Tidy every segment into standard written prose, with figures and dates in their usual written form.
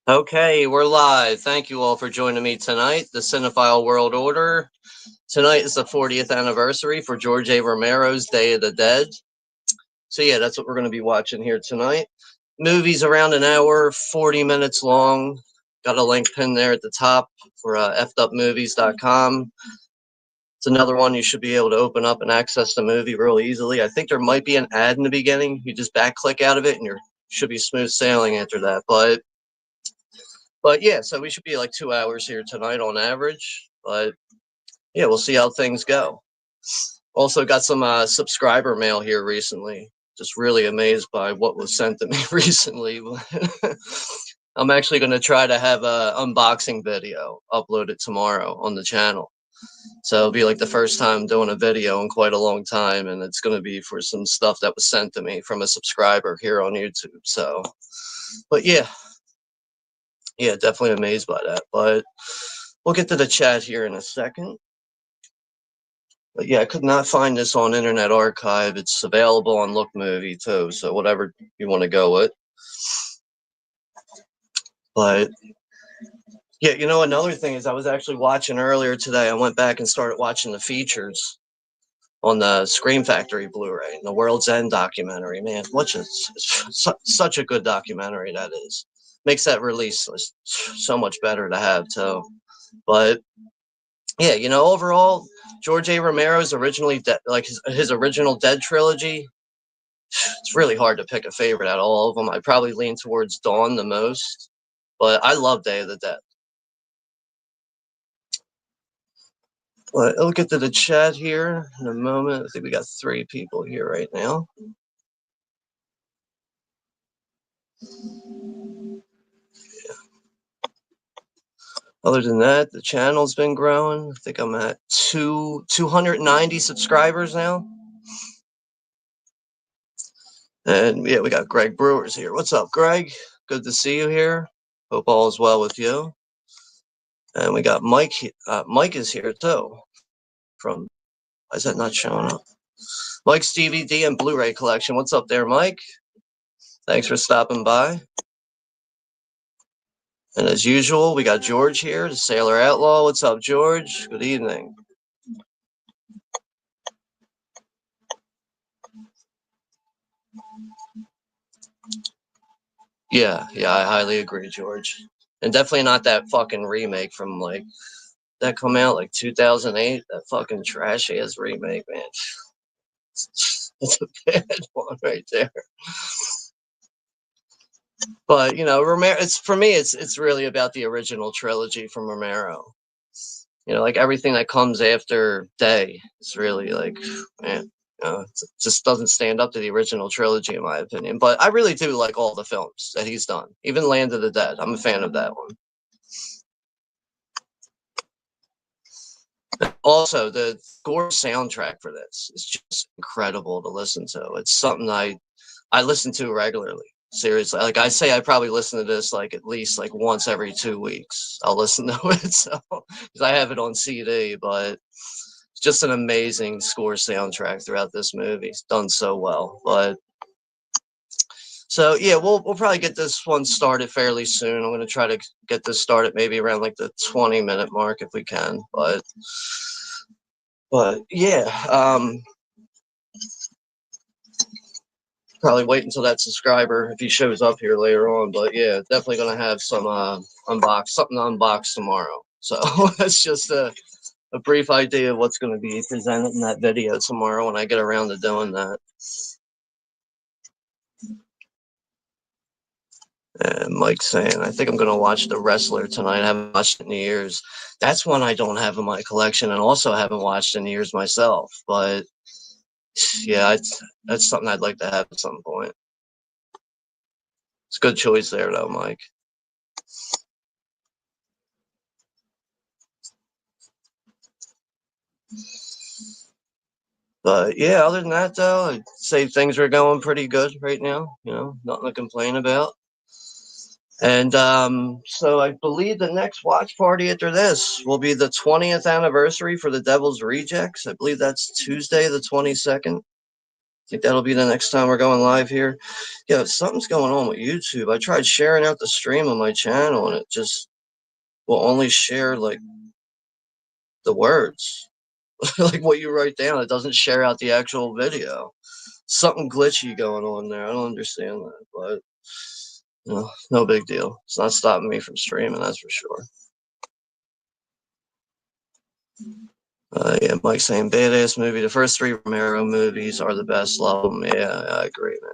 Okay, we're live. Thank you all for joining me tonight. The Cinephile World Order. Tonight is the 40th anniversary for George A. Romero's Day of the Dead. So yeah, that's what we're going to be watching here tonight. Movie's around an hour, 40 minutes long. Got a link pinned there at the top for fedupmovies.com. It's another one you should be able to open up and access the movie real easily. I think there might be an ad in the beginning. You just back click out of it and you should be smooth sailing after that. But yeah, so we should be like 2 hours here tonight on average. But yeah, we'll see how things go. Also got some subscriber mail here recently. Just really amazed by what was sent to me recently. I'm actually going to try to have a unboxing video uploaded tomorrow on the channel. So it'll be like the first time doing a video in quite a long time, and it's going to be for some stuff that was sent to me from a subscriber here on YouTube. So, but yeah, definitely amazed by that. But we'll get to the chat here in a second. But yeah, I could not find this on Internet Archive. It's available on Look Movie too, so whatever you want to go with. But yeah, another thing is I was actually watching earlier today. I went back and started watching the features on the Scream Factory Blu-ray, the World's End documentary. Man, such a good documentary that is. Makes that release so much better to have too. But yeah, overall, George A. Romero's originally like his original Dead trilogy. It's really hard to pick a favorite out of all of them. I probably lean towards Dawn the most, but I love Day of the Dead. But I'll get to the chat here in a moment. I think we got 3 people here right now. Other than that, the channel's been growing. I think I'm at 290 subscribers now. And yeah, we got Greg Brewers here. What's up, Greg? Good to see you here. Hope all is well with you. And we got Mike. Mike is here too. Why is that not showing up? Mike's DVD and Blu-ray collection. What's up there, Mike? Thanks for stopping by. And as usual, we got George here, the Sailor Outlaw. What's up, George? Good evening. Yeah, I highly agree, George. And definitely not that fucking remake from that come out like 2008. That fucking trashy ass remake, man. That's a bad one right there. But Romero. It's for me. It's really about the original trilogy from Romero. Like everything that comes after Day, it's really like, man, it just doesn't stand up to the original trilogy in my opinion. But I really do like all the films that he's done. Even Land of the Dead, I'm a fan of that one. Also, the score soundtrack for this is just incredible to listen to. It's something I listen to regularly. Seriously, like I say, I probably listen to this like at least like once every 2 weeks. I'll listen to it, so because I have it on CD. But it's just an amazing score soundtrack throughout this movie. It's done so well. But so yeah, we'll probably get this one started fairly soon. I'm gonna try to get this started maybe around like the 20-minute mark if we can. But yeah, probably wait until that subscriber if he shows up here later on. But yeah, definitely gonna have some something to unbox tomorrow. So that's just a brief idea of what's going to be presented in that video tomorrow when I get around to doing that. And Mike's saying, I think I'm going to watch The Wrestler tonight. I haven't watched it in years. That's one I don't have in my collection and also haven't watched in years myself. But yeah, that's something I'd like to have at some point. It's a good choice there, though, Mike. But yeah, other than that, though, I'd say things are going pretty good right now. Nothing to complain about. And so I believe the next watch party after this will be the 20th anniversary for The Devil's Rejects. I believe that's Tuesday, the 22nd. think that'll be the next time we're going live here. Yeah, something's going on with YouTube. I tried sharing out the stream on my channel, and it just will only share like the words, like what you write down. It doesn't share out the actual video. Something glitchy going on there. I don't understand that, but no big deal. It's not stopping me from streaming, that's for sure. Yeah, Mike saying badass movie. The first three Romero movies are the best. Love them. Yeah, I agree, man.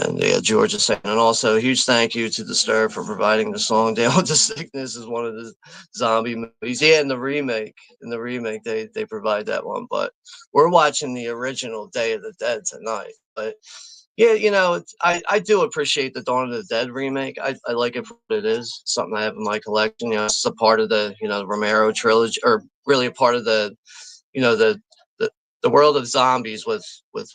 And yeah, George is saying, and also a huge thank you to Disturbed for providing the song "Down with the Sickness" is one of the zombie movies. Yeah, in the remake, they provide that one. But we're watching the original Day of the Dead tonight. But yeah, I do appreciate the Dawn of the Dead remake. I like it for what it is. Something I have in my collection. It's a part of the Romero trilogy, or really a part of the the the world of zombies with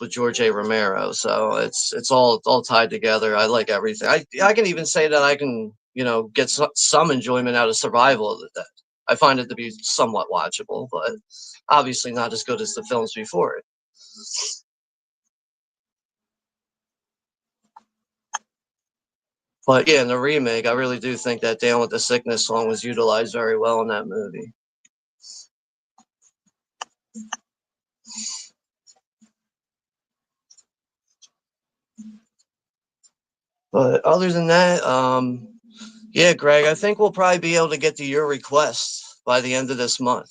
George A. Romero. So it's all tied together. I like everything. I can even say that I can get some enjoyment out of Survival of the Dead. I find it to be somewhat watchable, but obviously not as good as the films before it. But yeah, in the remake, I really do think that "Down with the Sickness" song was utilized very well in that movie. But other than that, yeah, Greg, I think we'll probably be able to get to your request by the end of this month.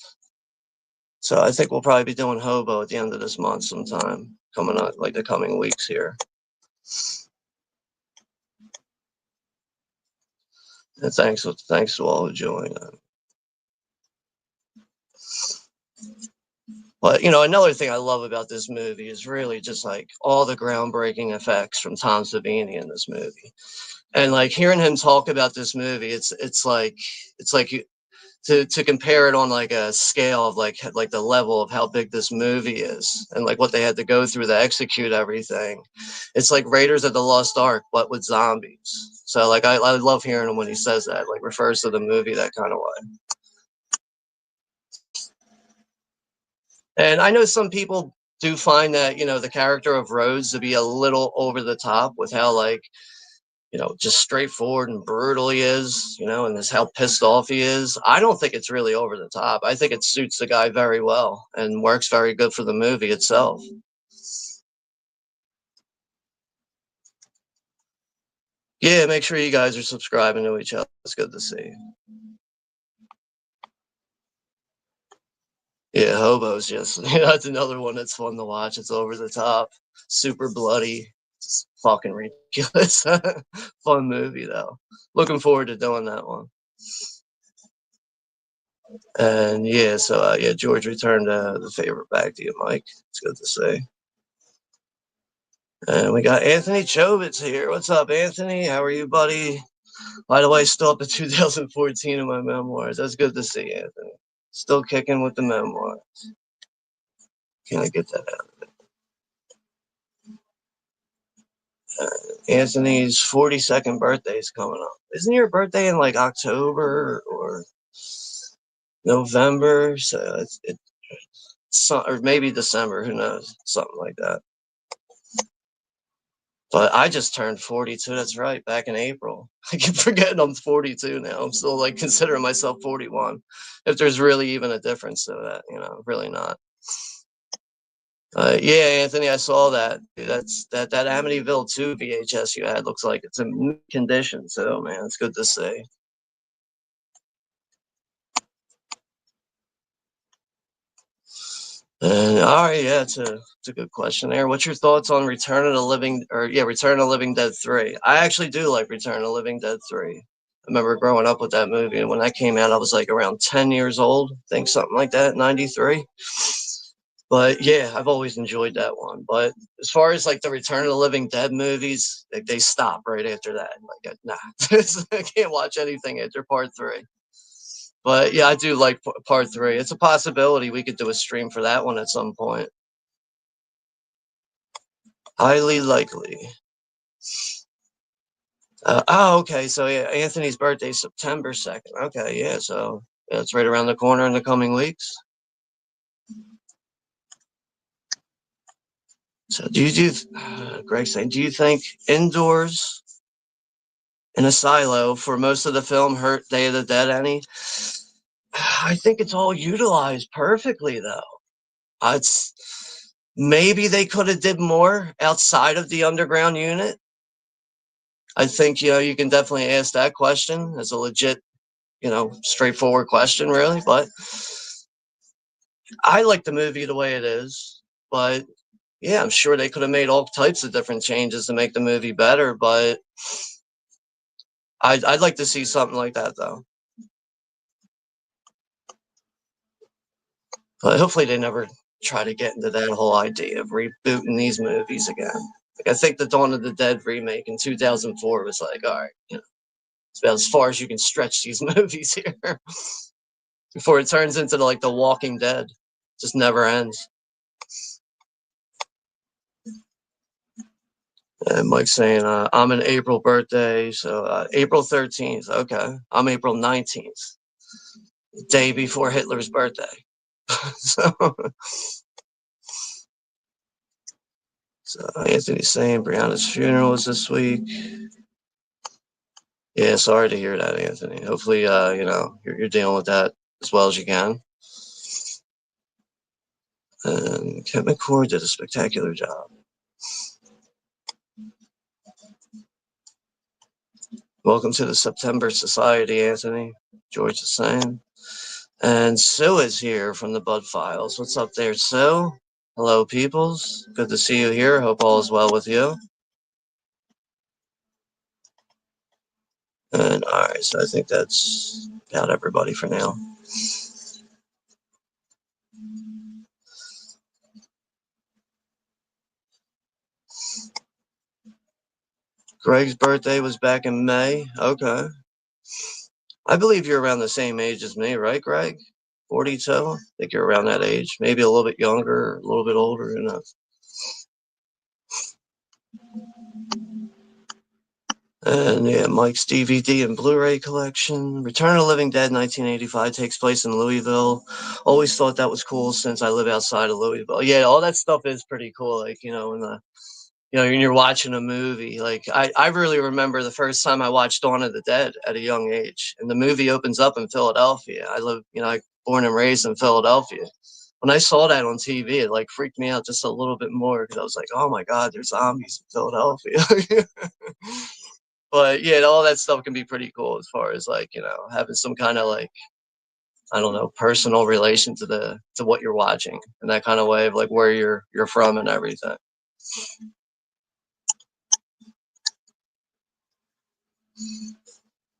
So I think we'll probably be doing Hobo at the end of this month sometime, coming up, like the coming weeks here. And thanks to all who joined. But another thing I love about this movie is really just like all the groundbreaking effects from Tom Savini in this movie, and like hearing him talk about this movie, it's like to compare it on like a scale of like the level of how big this movie is and like what they had to go through to execute everything. It's like Raiders of the Lost Ark but with zombies. So like I love hearing him when he says that, like refers to the movie that kind of way. And I know some people do find that the character of Rhodes to be a little over the top with how like just straightforward and brutal he is, and this how pissed off he is. I don't think it's really over the top. I think it suits the guy very well and works very good for the movie itself. Yeah, make sure you guys are subscribing to each other. It's good to see. Yeah, Hobo's just that's another one that's fun to watch. It's over the top, super bloody, just fucking ridiculous. Fun movie though. Looking forward to doing that one. And yeah, so yeah, George returned the favor back to you, Mike. It's good to see. And we got Anthony Chobits here. What's up, Anthony? How are you, buddy? By the way, still up to 2014 in my memoirs. That's good to see, Anthony. Still kicking with the memoir. Can I get that out? Anthony's 42nd birthday is coming up. Isn't your birthday in like October or November? So or maybe December. Who knows? Something like that. But I just turned 42. That's right, back in April. I keep forgetting I'm 42 now. I'm still like considering myself 41. If there's really even a difference to that, really not. Yeah, Anthony, I saw that. That's that Amityville 2 VHS you had looks like it's in condition. So man, it's good to see. And all right, yeah, it's a good question there. What's your thoughts on Return of the Living, or yeah, Return of the Living Dead 3? I actually do like Return of the Living Dead 3. I remember growing up with that movie, and when that came out, I was like around 10 years old, I think something like that, 93. But yeah, I've always enjoyed that one. But as far as like the Return of the Living Dead movies, like they stop right after that. Like, nah, I can't watch anything after part three. But yeah, I do like part three. It's a possibility we could do a stream for that one at some point. Highly likely. Okay. So yeah, Anthony's birthday is September 2nd. Okay, yeah. So yeah, it's right around the corner in the coming weeks. So Greg's saying, do you think indoors in a silo for most of the film hurt Day of the Dead any? I think it's all utilized perfectly though. It's maybe they could have did more outside of the underground unit. I think, you can definitely ask that question as a legit, straightforward question, really. But I like the movie the way it is. But yeah, I'm sure they could have made all types of different changes to make the movie better. But I'd like to see something like that, though. But hopefully they never try to get into that whole idea of rebooting these movies again. Like, I think the Dawn of the Dead remake in 2004 was like, all right, it's about as far as you can stretch these movies here before it turns into like The Walking Dead. Just never ends. And Mike's saying, I'm an April birthday, so April 13th. Okay. I'm April 19th, day before Hitler's birthday. so, so Anthony's saying Brianna's funeral is this week. Yeah, sorry to hear that, Anthony. Hopefully, you're dealing with that as well as you can. And Kent McCord did a spectacular job. Welcome to the September Society, Anthony. George is saying. And Sue is here from the Bud Files. What's up there, Sue? Hello, peoples. Good to see you here. Hope all is well with you. And all right, so I think that's about everybody for now. Greg's birthday was back in May. Okay. I believe you're around the same age as me, right, Greg? 42? I think you're around that age. Maybe a little bit younger, a little bit older, who knows? And yeah, Mike's DVD and Blu-ray collection. Return of the Living Dead 1985 takes place in Louisville. Always thought that was cool since I live outside of Louisville. Yeah, all that stuff is pretty cool. Like, when you're watching a movie, like I really remember the first time I watched Dawn of the Dead at a young age. And the movie opens up in Philadelphia. I live, born and raised in Philadelphia. When I saw that on TV, it like freaked me out just a little bit more because I was like, oh my God, there's zombies in Philadelphia. But yeah, all that stuff can be pretty cool as far as like, having some kind of like, I don't know, personal relation to what you're watching and that kind of way of like where you're from and everything.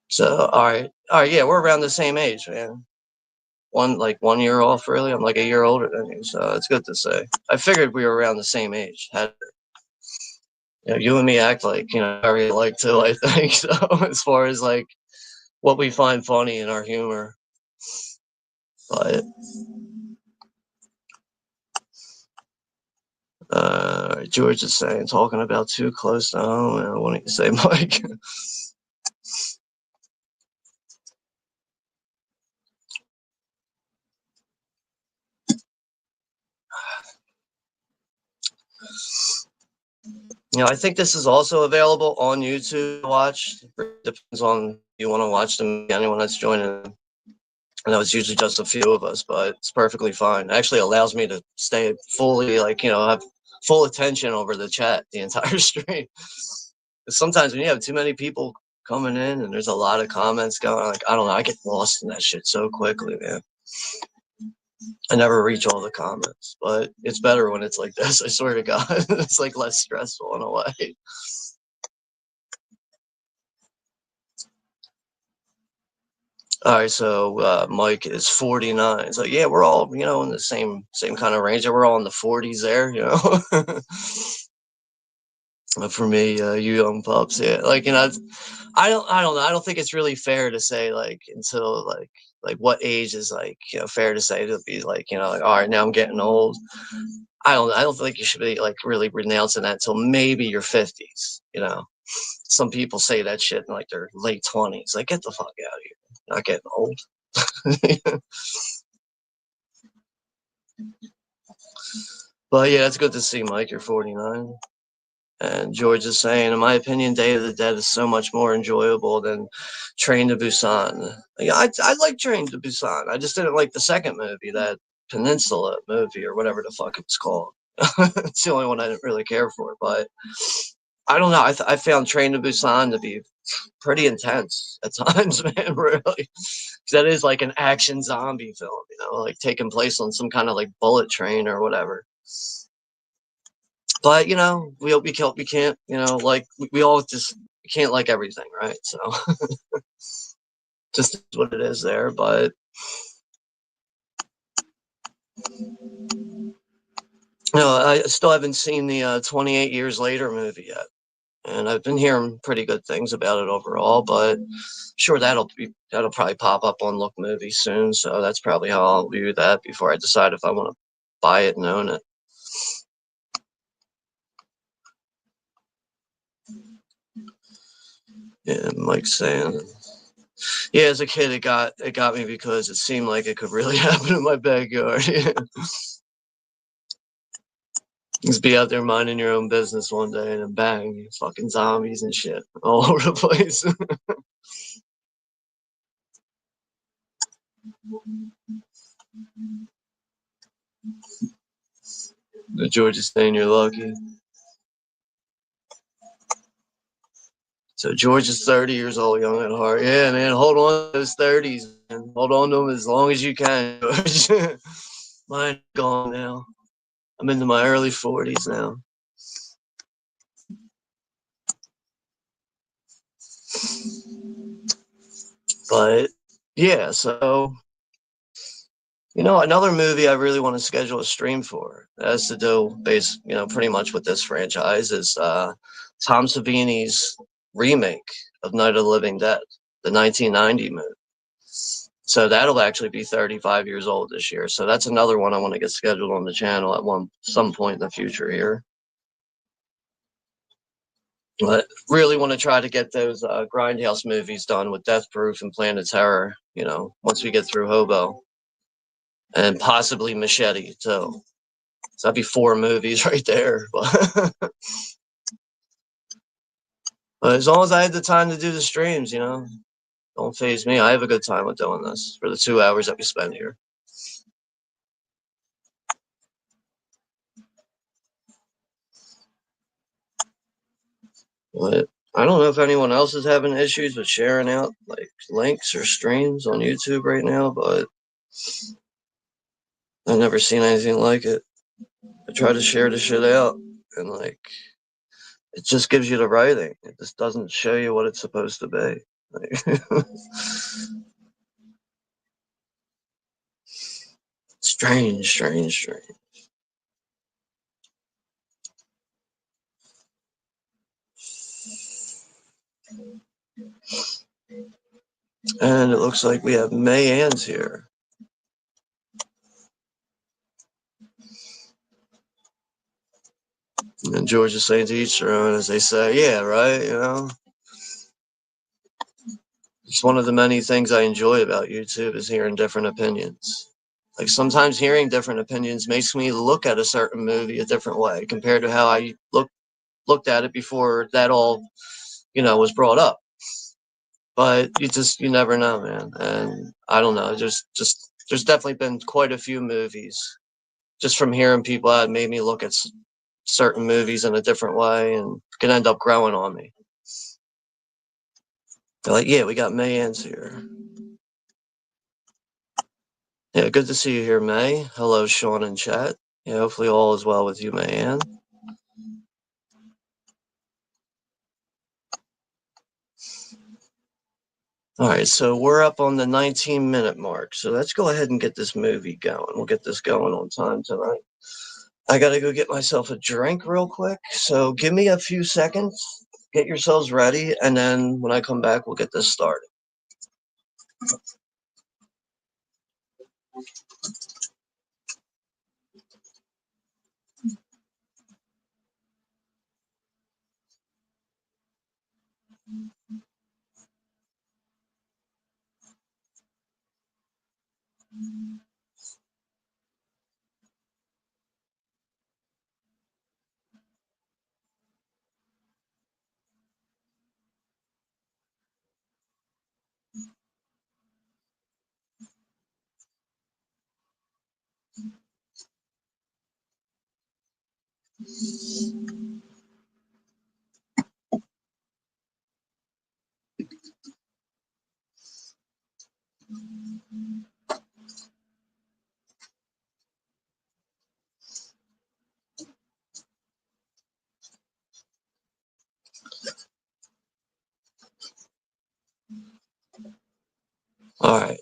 So all right, yeah, we're around the same age, man. 1 year off, really. I'm like a year older than you, so it's good to say. I figured we were around the same age. You and me act like very alike too. I think so. As far as like what we find funny in our humor, but George is saying talking about too close to home. And what do you say, Mike? I think this is also available on YouTube to watch. It depends on if you want to watch them. Anyone that's joining. I know it's usually just a few of us, but it's perfectly fine. It actually allows me to stay fully, have full attention over the chat the entire stream. Sometimes when you have too many people coming in and there's a lot of comments going, like, I don't know, I get lost in that shit so quickly, man. I never reach all the comments, but it's better when it's like this. I swear to God, it's like less stressful in a way. All right, so Mike is 49. So yeah, we're all in the same kind of range. We're all in the 40s there, For me, you young pups, yeah. I don't know. I don't think it's really fair to say like until like what age is like fair to say to be like like all right, now I'm getting old. I don't think you should be like really renouncing that until maybe your 50s. Some people say that shit in like their late 20s. Like, get the fuck out of here. Not getting old. But yeah, it's good to see, Mike. You're 49. And George is saying, in my opinion, Day of the Dead is so much more enjoyable than Train to Busan. Yeah, I like Train to Busan. I just didn't like the second movie, that Peninsula movie or whatever the fuck it's called. It's the only one I didn't really care for. But I don't know. I found Train to Busan to be pretty intense at times, man. Really, 'cause that is like an action zombie film, like taking place on some kind of like bullet train or whatever. But we can't, like we all just can't like everything, right? So just what it is there. But I still haven't seen the 28 Years Later movie yet, and I've been hearing pretty good things about it overall. But sure, that'll probably pop up on Look Movie soon. So that's probably how I'll view that before I decide if I want to buy it and own it. Yeah, Mike's saying. Yeah, as a kid, it got me because it seemed like it could really happen in my backyard. Just be out there minding your own business one day, and then bang, fucking zombies and shit all over the place. George is saying you're lucky. So George is 30 years old, young at heart. Yeah, man, hold on to those 30s, man. Hold on to them as long as you can, George. Mine gone now. I'm into my early 40s now. But yeah, so another movie I really want to schedule a stream for that has to do pretty much with this franchise is Tom Savini's remake of Night of the Living Dead, the 1990 movie. So that'll actually be 35 years old this year. So that's another one I want to get scheduled on the channel at some point in the future here. But really want to try to get those Grindhouse movies done with Death Proof and Planet Terror, once we get through Hobo. And possibly Machete, too. So that'd be 4 movies right there. But as long as I had the time to do the streams, don't phase me. I have a good time with doing this for the 2 hours that we spend here. But I don't know if anyone else is having issues with sharing out like links or streams on YouTube right now, but I've never seen anything like it. I try to share the shit out, and like it just gives you the writing. It just doesn't show you what it's supposed to be. Like, strange, strange, strange. And it looks like we have May Ann's here. And George is saying to each their own, as they say. Yeah, right, It's one of the many things I enjoy about YouTube is hearing different opinions. Like sometimes hearing different opinions makes me look at a certain movie a different way compared to how I looked at it before that all, was brought up. But you never know, man. And I don't know, there's definitely been quite a few movies just from hearing people that made me look at certain movies in a different way and can end up growing on me. They're like, yeah, we got May Ann's here. Yeah, good to see you here, May. Hello, Sean in chat. Yeah, hopefully all is well with you, May Ann. All right, so we're up on the 19-minute mark. So let's go ahead and get this movie going. We'll get this going on time tonight. I got to go get myself a drink real quick. So give me a few seconds. Get yourselves ready. And then when I come back, we'll get this started. All right.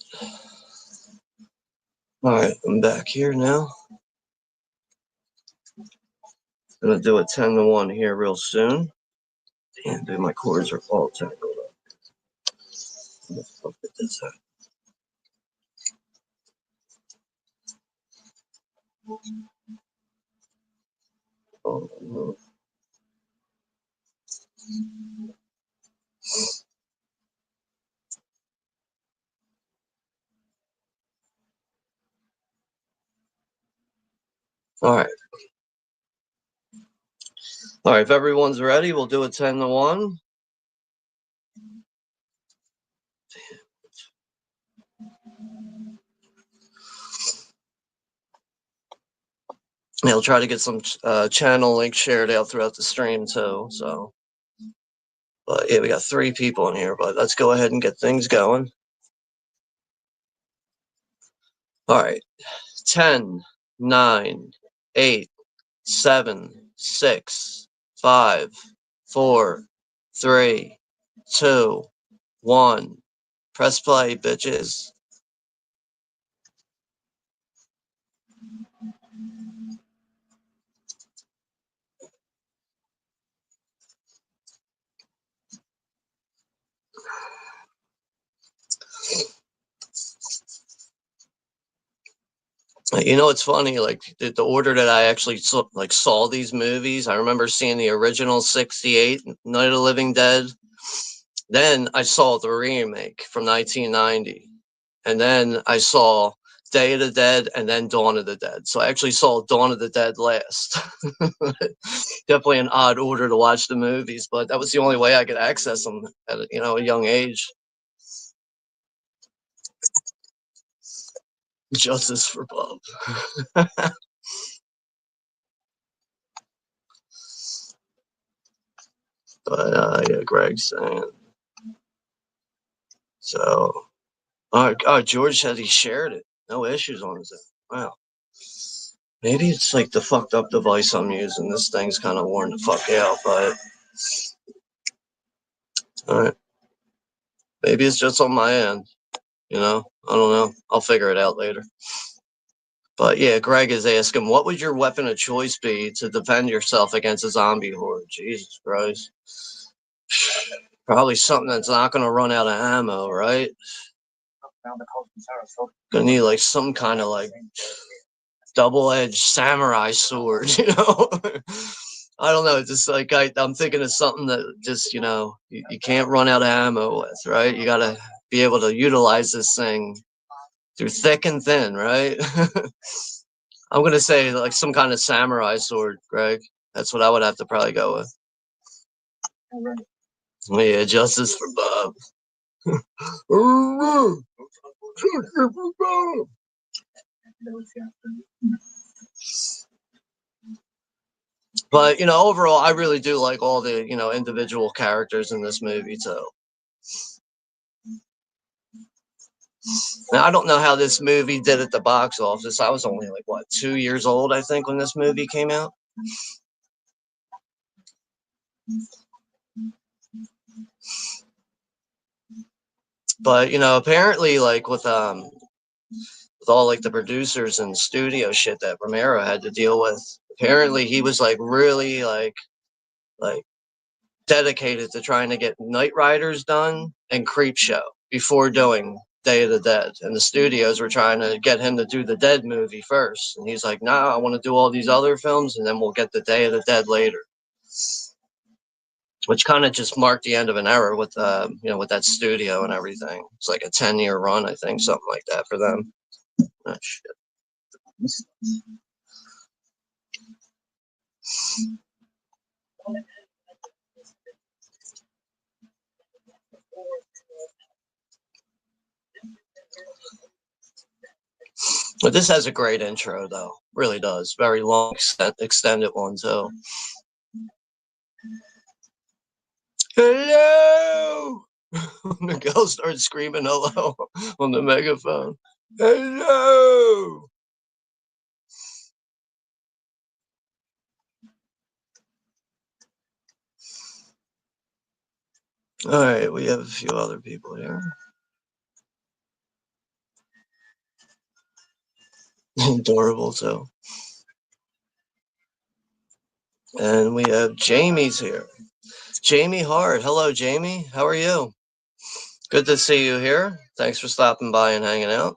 All right, I'm back here now. Gonna do a 10-1 here real soon. Damn, dude, my cords are all tangled up. What the fuck did this happen? Oh, no. All right. All right, if everyone's ready, we'll do a 10-1. Yeah, I'll try to get some channel links shared out throughout the stream too. So, but yeah, we got 3 people in here, but let's go ahead and get things going. All right, 10, 9, 8, 7, 6, 5, 4, 3, 2, 1. Press play, bitches. You know, it's funny, like the order that I actually saw these movies. I remember seeing the original '68 Night of the Living Dead. Then I saw the remake from 1990, and then I saw Day of the Dead, and then Dawn of the Dead. So I actually saw Dawn of the Dead last. Definitely an odd order to watch the movies, but that was the only way I could access them at a young age. Justice for Bob. But yeah, Greg's saying so. Oh, George said he shared it. No issues on his end. Wow. Maybe it's like the fucked up device I'm using. This thing's kind of worn the fuck out, but all right. Maybe it's just on my end. I don't know. I'll figure it out later. But yeah, Greg is asking, what would your weapon of choice be to defend yourself against a zombie horde? Jesus Christ. Probably something that's not going to run out of ammo, right? Gonna need like some kind of like double-edged samurai sword, I don't know. Just like I'm thinking of something that just you can't run out of ammo with, right? You gotta be able to utilize this thing through thick and thin, right? I'm gonna say like some kind of samurai sword, Greg. That's what I would have to probably go with. Yeah, justice for Bob. But overall, I really do like all the individual characters in this movie too. Now I don't know how this movie did at the box office. I was only like 2 years old, I think, when this movie came out. But apparently, like with all like the producers and studio shit that Romero had to deal with, apparently he was like really like dedicated to trying to get Night Riders done and Creepshow before doing Day of the Dead. And the studios were trying to get him to do the Dead movie first. And he's like, nah, I want to do all these other films and then we'll get the Day of the Dead later. Which kind of just marked the end of an era with with that studio and everything. It's like a 10-year run, I think, something like that for them. Oh, shit. But this has a great intro, though. Really does. Very long, extended one, too. Hello! The girl starts screaming hello on the megaphone. Hello! All right, we have a few other people here. Adorable, too. And we have Jamie's here. Jamie Hart. Hello, Jamie. How are you? Good to see you here. Thanks for stopping by and hanging out.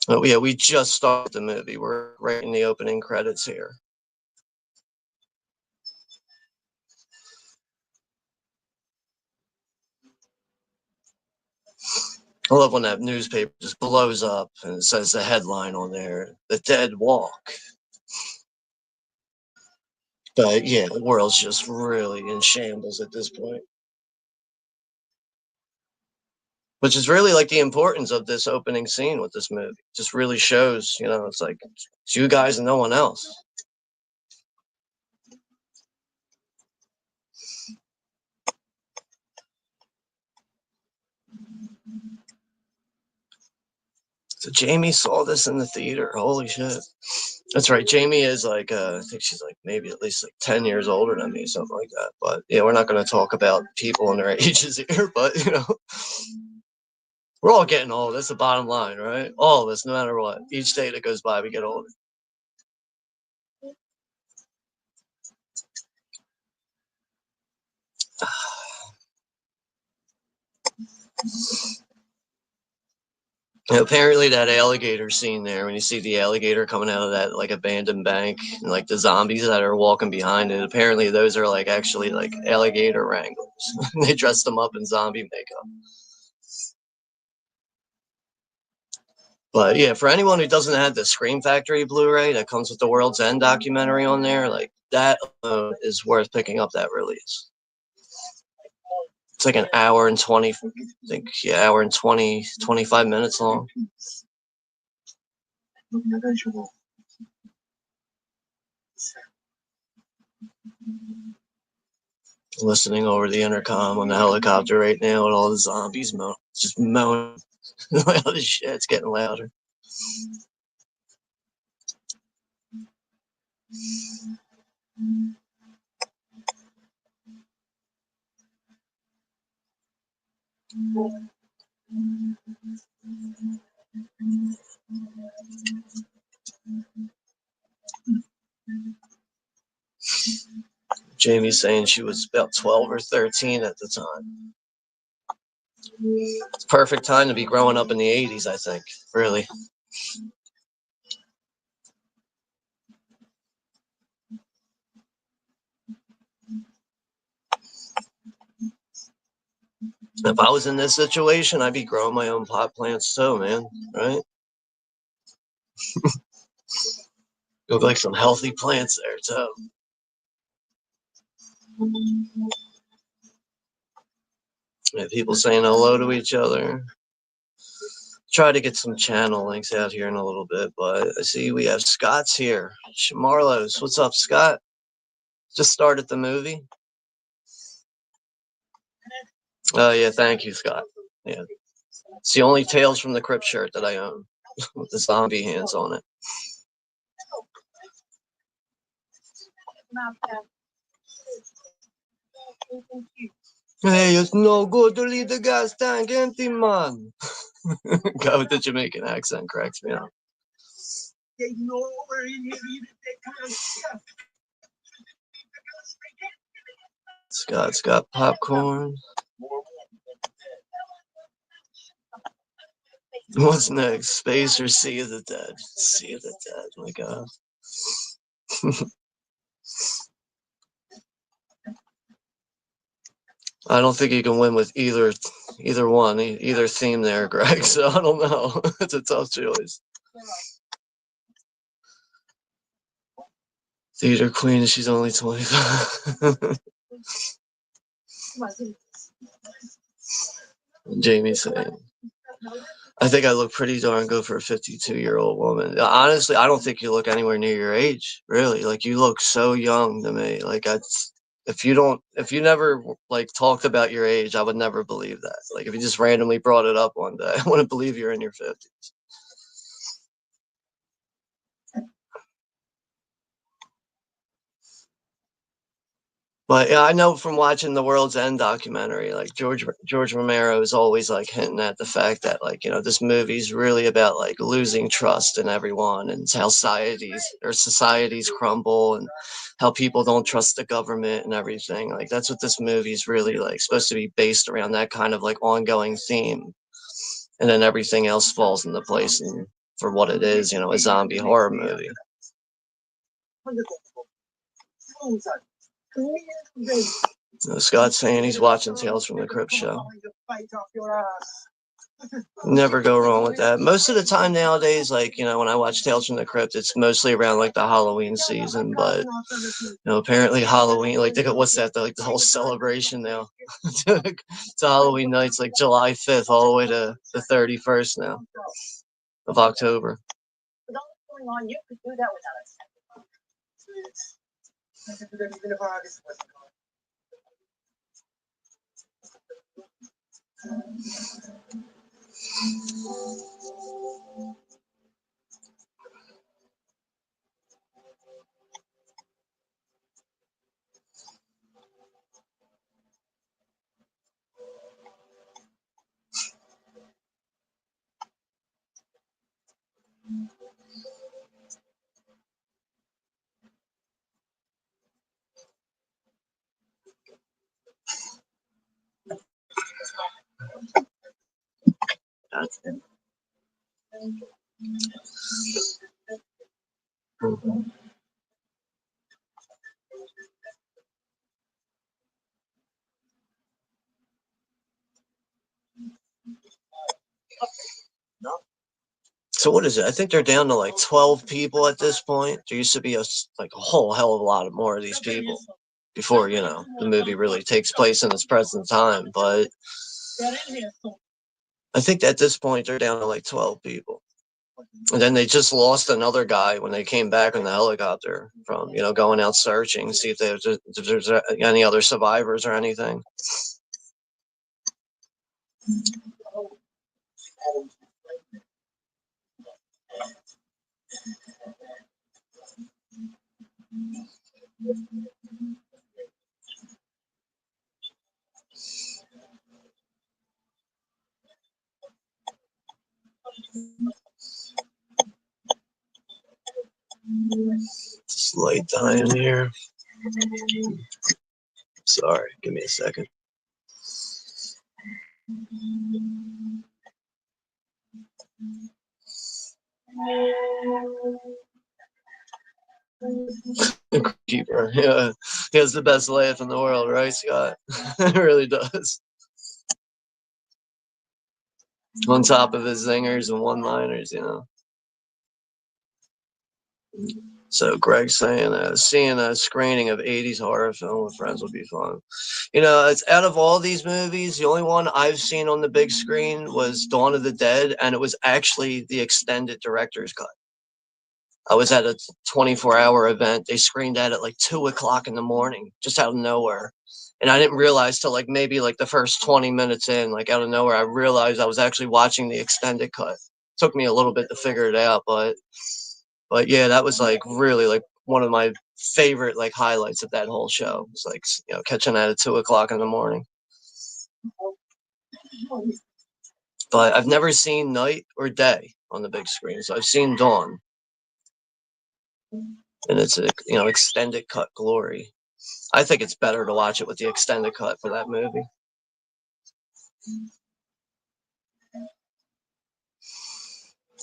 Oh, yeah, we just started the movie. We're right in the opening credits here. I love when that newspaper just blows up and it says the headline on there, "The Dead Walk." But yeah, the world's just really in shambles at this point. Which is really like the importance of this opening scene with this movie. Just really shows, it's like it's you guys and no one else. So Jamie saw this in the theater. Holy shit. That's right. Jamie is like, I think she's like maybe at least like 10 years older than me, something like that. But yeah, we're not going to talk about people and their ages here, but we're all getting old. That's the bottom line, right? All of us, no matter what. Each day that goes by, we get older. Apparently, that alligator scene there, when you see the alligator coming out of that like abandoned bank, and like the zombies that are walking behind it, apparently those are like actually like alligator wranglers. They dressed them up in zombie makeup. But yeah, for anyone who doesn't have the Scream Factory Blu-ray that comes with the World's End documentary on there, like that is worth picking up that release. It's like an hour and 20, I think, yeah, hour and 20, 25 minutes long. Listening over the intercom on the helicopter right now with all the zombies just moaning. All this shit's getting louder. Jamie's saying she was about 12 or 13 at the time. It's perfect time to be growing up in the 80s, I think, really. If I was in this situation, I'd be growing my own pot plants too, man, right? Look like some healthy plants there too. Yeah, people saying hello to each other. Try to get some channel links out here in a little bit, but I see we have Scott's here. Marlos, what's up, Scott? Just started the movie. Oh yeah, thank you, Scott. Yeah, it's the only Tales from the Crypt shirt that I own with the zombie hands on it. Hey, it's no good to leave the gas tank empty, man. Guy with the Jamaican accent cracks me up. Scott's got popcorn. What's next? Space or Sea of the Dead? Sea of the Dead, my God. I don't think you can win with either one, either theme there, Greg. So I don't know. It's a tough choice. Theater queen, she's only 25. Jamie saying, I think I look pretty darn good for a 52-year-old woman. Honestly, I don't think you look anywhere near your age, really. Like, you look so young to me. Like, if you never like talked about your age, I would never believe that. Like, if you just randomly brought it up one day, I wouldn't believe you're in your 50s. But yeah, I know from watching the World's End documentary, like George Romero is always like hinting at the fact that, like, this movie's really about like losing trust in everyone, and how societies crumble, and how people don't trust the government and everything. Like, that's what this movie's really like supposed to be based around, that kind of like ongoing theme, and then everything else falls into place and for what it is, a zombie horror movie. Scott's saying he's watching Tales from the Crypt show. Never go wrong with that. Most of the time nowadays, like, when I watch Tales from the Crypt, it's mostly around like the Halloween season. But apparently Halloween, like, what's that? Like the whole celebration now. It's Halloween nights, like July 5th all the way to the 31st now of October. So what is it? I think they're down to like 12 people at this point. There used to be like a whole hell of a lot of more of these people before, the movie really takes place in its present time. But I think at this point they're down to like 12 people. And then they just lost another guy when they came back in the helicopter from, going out searching, see if there's any other survivors or anything. Just light dying here. Sorry, give me a second. Keeper, yeah, he has the best laugh in the world, right, Scott? It really does. On top of his zingers and one-liners. So Greg's saying seeing a screening of 80s horror film with friends would be fun. It's out of all these movies, the only one I've seen on the big screen was Dawn of the Dead, and it was actually the extended director's cut. I was at a 24-hour event. They screened that at like 2 o'clock in the morning, just out of nowhere. And I didn't realize till like maybe like the first 20 minutes in, like out of nowhere, I realized I was actually watching the extended cut. Took me a little bit to figure it out, but yeah, that was like really like one of my favorite like highlights of that whole show. It's like, catching that at 2 o'clock in the morning. But I've never seen night or day on the big screen, so I've seen dawn, and it's a extended cut glory. I think it's better to watch it with the extended cut for that movie.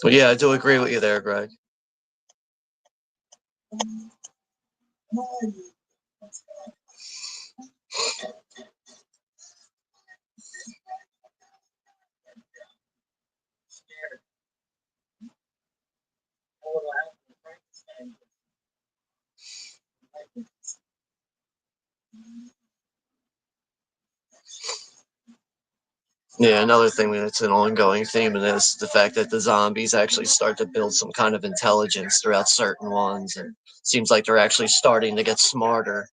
But yeah, I do agree with you there, Greg. Yeah, another thing that's an ongoing theme in this, the fact that the zombies actually start to build some kind of intelligence throughout certain ones, and seems like they're actually starting to get smarter.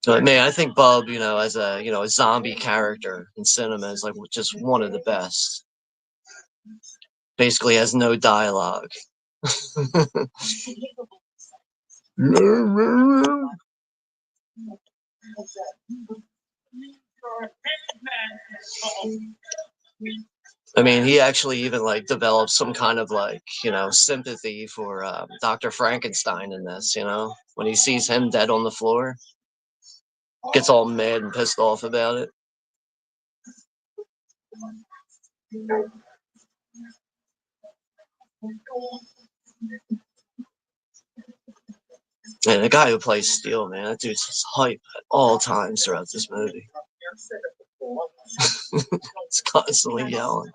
But man, I think Bub, as a zombie character in cinema is like just one of the best. Basically has no dialogue. I mean, he actually even like develops some kind of like sympathy for Dr. Frankenstein in this. When he sees him dead on the floor, gets all mad and pissed off about it. And the guy who plays Steel, man, that dude's just hype at all times throughout this movie. It's constantly yelling.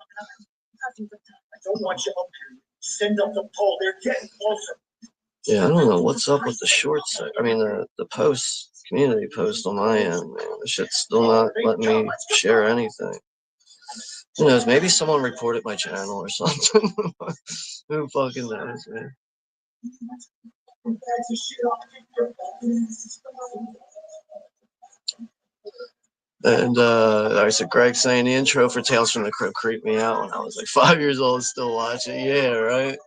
Yeah, I don't know what's up with the shorts. I mean, the post, community post on my end, man. The shit's still not letting me share anything. Who knows? Maybe someone reported my channel or something. Who fucking knows, man? And I said, Greg saying the intro for Tales from the Crypt creeped me out when I was like 5 years old, still watching. Yeah, right.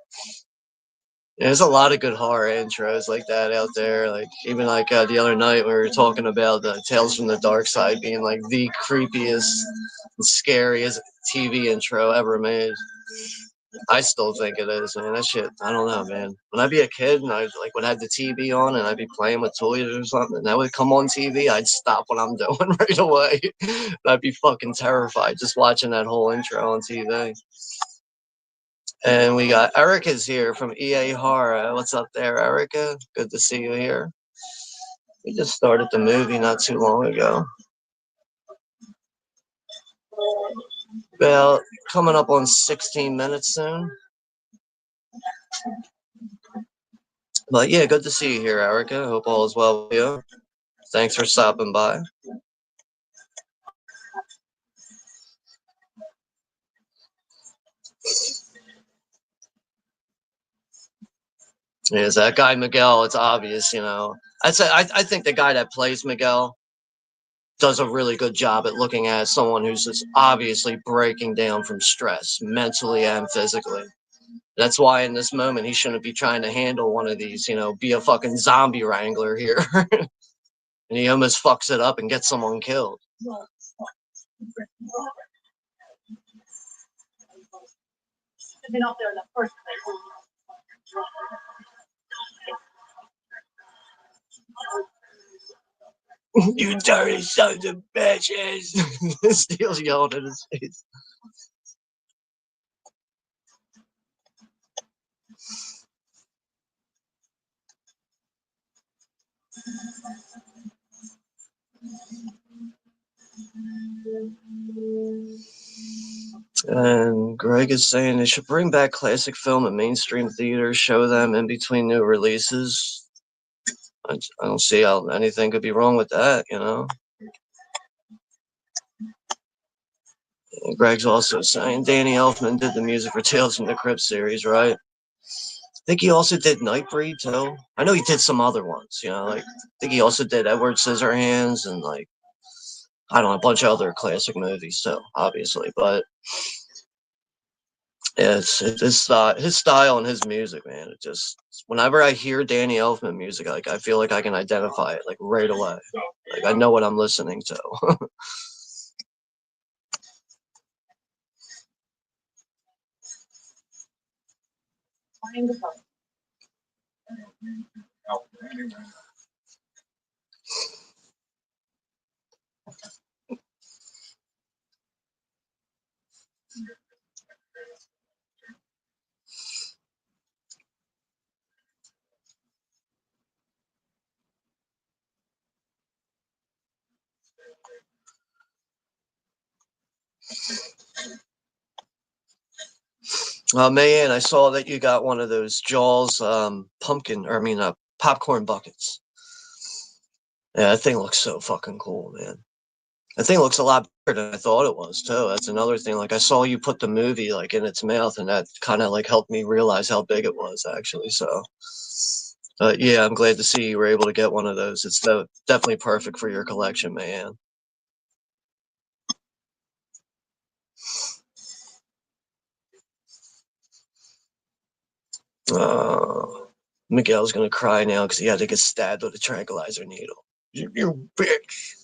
Yeah, there's a lot of good horror intros like that out there. Like even like the other night we were talking about the Tales from the Dark Side being like the creepiest and scariest TV intro ever made. I still think it is, man. That shit, I don't know, man. When I'd be a kid and I like would have the TV on and I'd be playing with toys or something, and that would come on TV, I'd stop what I'm doing right away. I'd be fucking terrified just watching that whole intro on TV. And we got Erica's here from EA Horror. What's up there, Erica? Good to see you here. We just started the movie not too long ago. Well, coming up on 16 minutes soon. But yeah, good to see you here, Erica. Hope all is well with you. Thanks for stopping by. Is that guy Miguel? It's obvious, I'd say I think the guy that plays Miguel does a really good job at looking at someone who's just obviously breaking down from stress, mentally and physically. That's why in this moment he shouldn't be trying to handle one of these, be a fucking zombie wrangler here. And he almost fucks it up and gets someone killed. You dirty sons of bitches! Steele's yelling in his face. And Greg is saying they should bring back classic film and mainstream theaters, show them in between new releases. I don't see how anything could be wrong with that, And Greg's also saying Danny Elfman did the music for Tales from the Crypt series, right? I think he also did Nightbreed too. I know he did some other ones, like I think he also did Edward Scissorhands and like I don't know, a bunch of other classic movies too, obviously. But it's his style and his music, man. It just whenever I hear Danny Elfman music, like I feel like I can identify it like right away. Like I know what I'm listening to. Man, I saw that you got one of those Jaws popcorn buckets. Yeah, that thing looks so fucking cool, man. I think it looks a lot better than I thought it was too. That's another thing. Like I saw you put the movie like in its mouth, and that kind of like helped me realize how big it was actually. So, yeah, I'm glad to see you were able to get one of those. It's definitely perfect for your collection, man. Miguel's gonna cry now because he had to get stabbed with a tranquilizer needle. You bitch.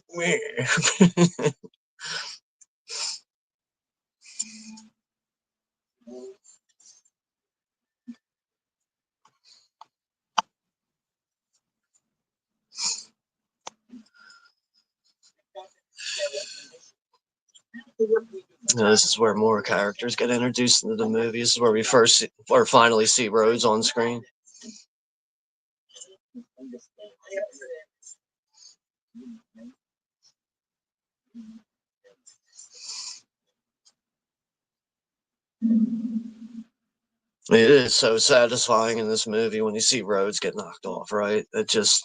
This is where more characters get introduced into the movie. This is where we first see, or finally see Rhodes on screen. It is so satisfying in this movie when you see Rhodes get knocked off, right? It just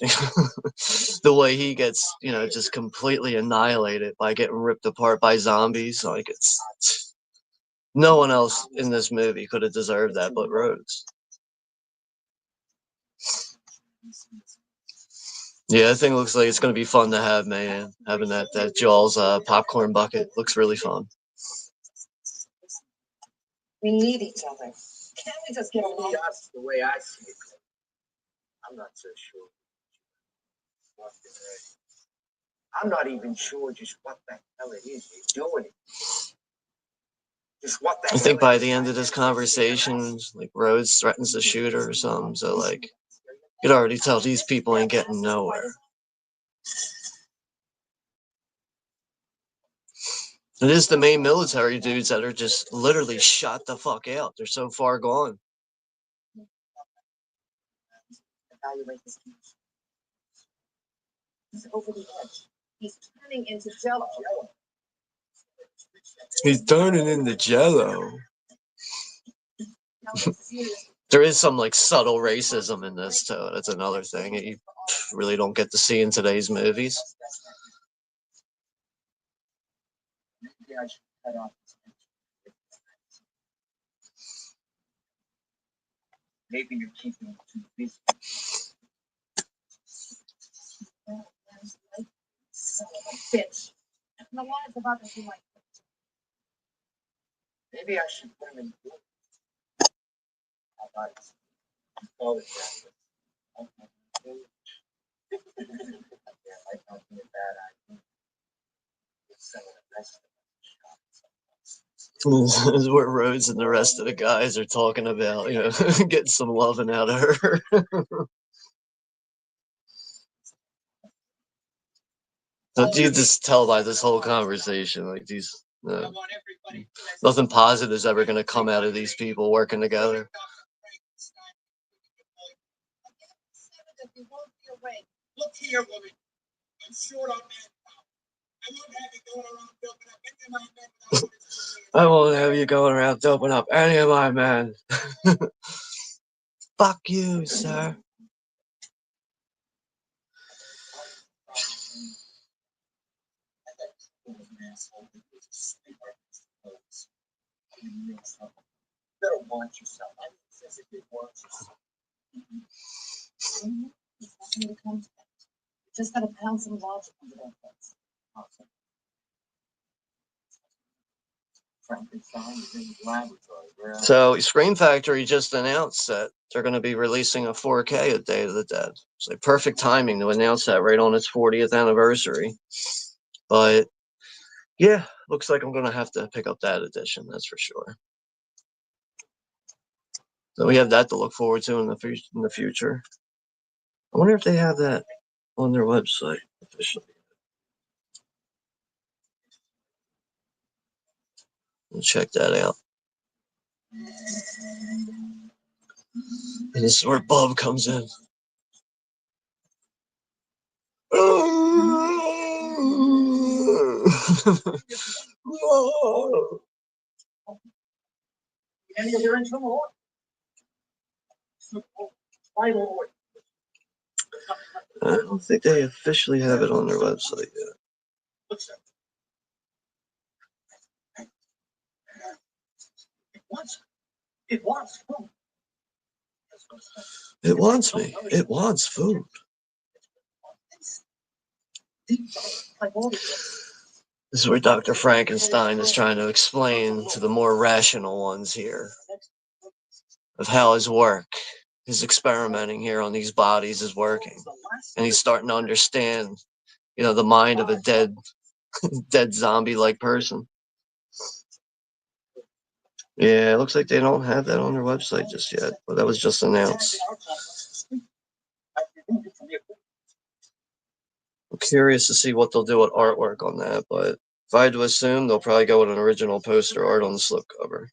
the way he gets, just completely annihilated by getting ripped apart by zombies. Like it's no one else in this movie could have deserved that but Rhodes. Yeah, I think it looks like it's going to be fun to have, man. Having that Jaws popcorn bucket looks really fun. We need each other. Can't we just get along? That's the way I see it. I'm not so sure. I'm not even sure just what the hell it is you're doing. Just what the I think by the end of this conversation, like Rhodes threatens to shoot her or something. So like, you could already tell these people ain't getting nowhere. It is the main military dudes that are just literally shot the fuck out. They're so far gone. Evaluate this case. He's over the edge. He's turning into jello. He's turning into jello. There is some like subtle racism in this too. That's another thing that you really don't get to see in today's movies. Maybe I should cut off this picture. Maybe you're keeping him too busy. Son of a bitch. The lies of others you like. Maybe I should put him in the book. How about it? Call it that. Yeah, might not be a bad idea. Some of the rest of This is where Rhodes and the rest of the guys are talking about, getting some loving out of her. Don't you just tell by this whole conversation, like these, nothing positive is ever going to come out of these people working together. Look here, woman. I'm short on manpower. I won't have you going around doping up any of my men. I won't have you going around doping up any of my men. Fuck you, sir. Better watch yourself. I mean, physically watch yourself. You just gotta pound some logic into that place. Awesome. Frankenstein is in the laboratory. So, Scream Factory just announced that they're going to be releasing a 4K of Day of the Dead. It's like perfect timing to announce that right on its 40th anniversary. But yeah, looks like I'm going to have to pick up that edition, that's for sure. So we have that to look forward to in the future. I wonder if they have that on their website officially. We'll check that out. And this is where Bob comes in. And you're in some more. I don't think they officially have it on their website yet. wants it wants food. It wants me. It wants food. This is where Dr. Frankenstein is trying to explain to the more rational ones here of how his work, his experimenting here on these bodies is working. And he's starting to understand, the mind of a dead zombie-like person. Yeah, it looks like they don't have that on their website just yet, but that was just announced. I'm curious to see what they'll do with artwork on that, but if I had to assume, they'll probably go with an original poster art on the slipcover.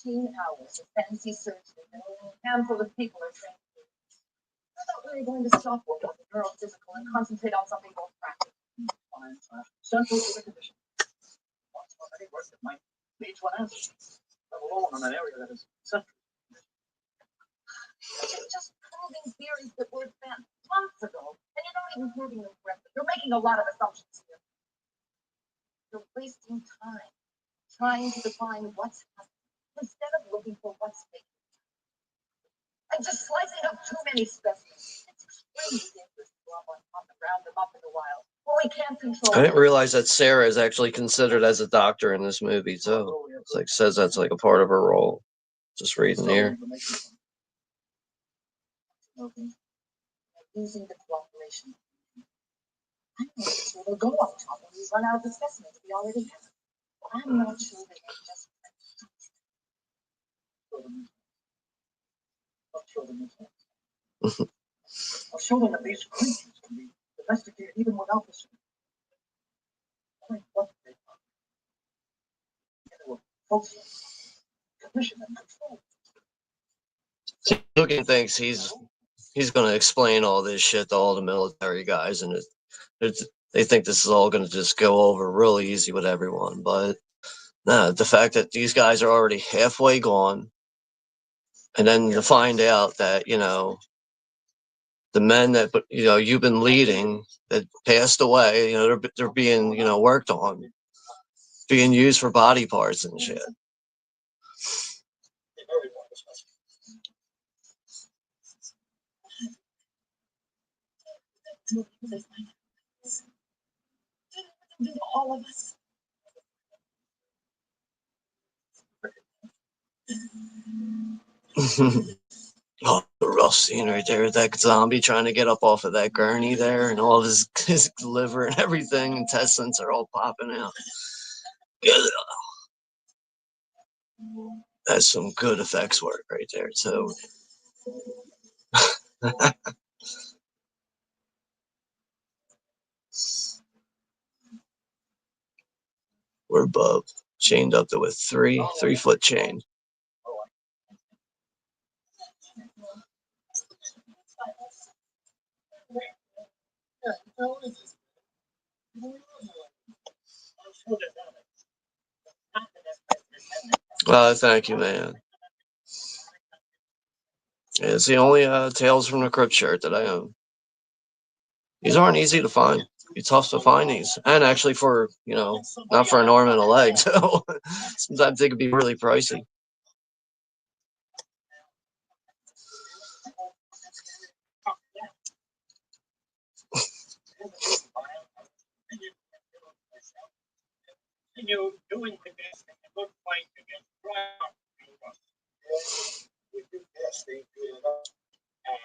Hours of fancy surgery, and only a handful of people are trained. I thought we were going to stop work on the neurophysical and concentrate on something more practical. Fine. Central to the condition. Once already worked at my each one answer. I'm alone on an area that is central. You're just proving theories that were advanced months ago, and you're not even proving them correctly. You're making a lot of assumptions here. You're wasting time trying to define what's happening instead of looking for what's taking. I'm just slicing up too many specimens. It's extremely dangerous to go up on top and round them up in the wild. Well, we can't control. I didn't realize that Sarah is actually considered as a doctor in this movie too. It's like says that's like a part of her role. Just reading here. Using the cooperation. I don't know where we'll go up top when we run out of the specimens we already have. I'm not sure they can just. I'll show them that these creatures can be domesticated even without the suit. Dugan thinks he's going to explain all this shit to all the military guys, and they think this is all going to just go over really easy with everyone. But no, the fact that these guys are already halfway gone, and then to find out that the men that you've been leading that passed away, they're being worked on, being used for body parts and shit. All of us. Oh, the rough scene right there. That zombie trying to get up off of that gurney there, and all of his liver and everything, intestines are all popping out. That's some good effects work right there, too. We're above, chained up to a 3-foot chain. Thank you, man. It's the only Tales from the Crypt shirt that I own. These aren't easy to find. It's tough to find these, and actually for not for an arm and a leg. So sometimes they could be really pricey. Continue doing the best and the good fight against crime.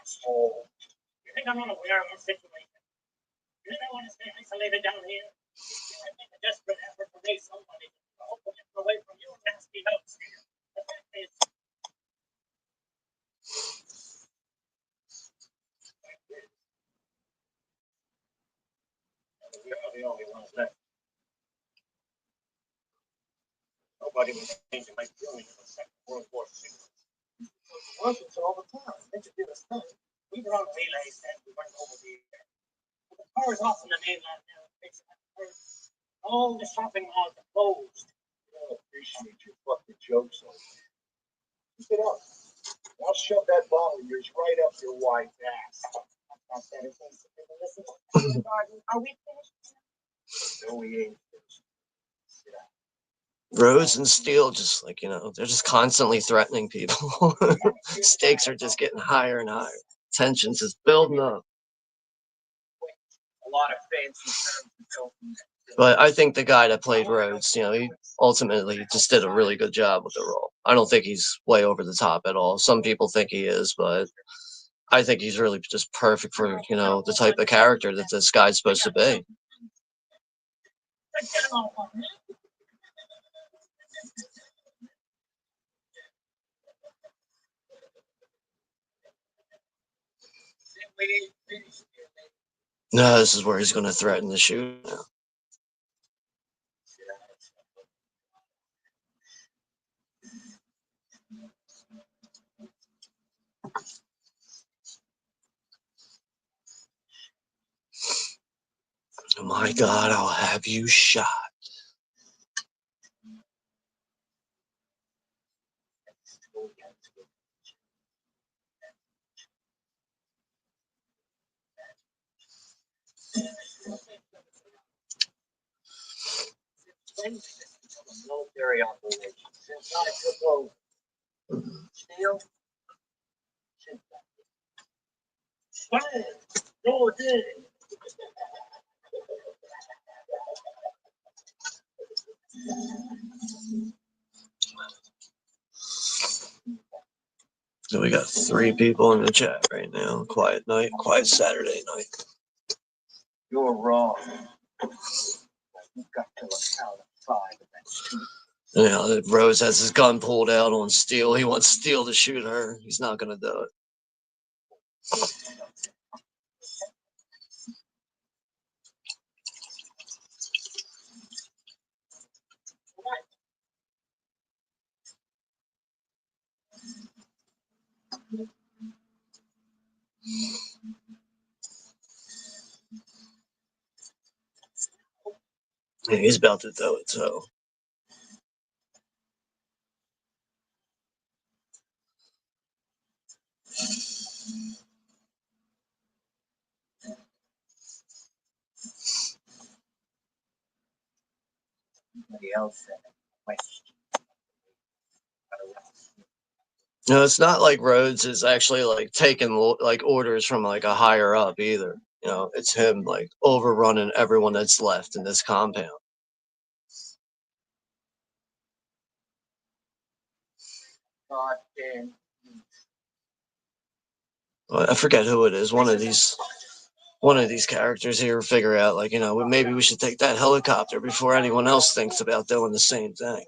Asshole. You think I'm unaware of our situation? You think I want to stay isolated down here? I make a desperate effort to raise somebody to hopefully get away from you nasty notes here. The fact is, we are the only ones left. Nobody was changing my feeling in the Second World War. Workers all the time. They just did a study. We were on relays and we went over the cars off in the mainland now. All the shopping malls are closed. I appreciate your fucking jokes. Keep it up. I'll shove that ball of yours right up your white ass. Are we finished? No, we ain't. Rose and Steele just like, they're just constantly threatening people. Stakes are just getting higher and higher. Tensions is building up. A lot of fancy terms. But I think the guy that played Rhodes, he ultimately just did a really good job with the role. I don't think he's way over the top at all. Some people think he is, but I think he's really just perfect for, the type of character that this guy's supposed to be. No, this is where he's going to threaten to shoot now. Oh my God, I'll have you shot. Military operation. Since I took over. Steele? Bang! Go ahead. So we got 3 people in the chat right now. Quiet night, quiet Saturday night. You're wrong. You've got to account of 5 events. Rose has his gun pulled out on Steele. He wants Steele to shoot her. He's not going to do it. Yeah, he's about to do it, so. Somebody else said question. No, it's not like Rhodes is actually like taking like orders from like a higher up either. It's him like overrunning everyone that's left in this compound. God damn. Well, I forget who it is. One of these characters here figure out like, maybe we should take that helicopter before anyone else thinks about doing the same thing.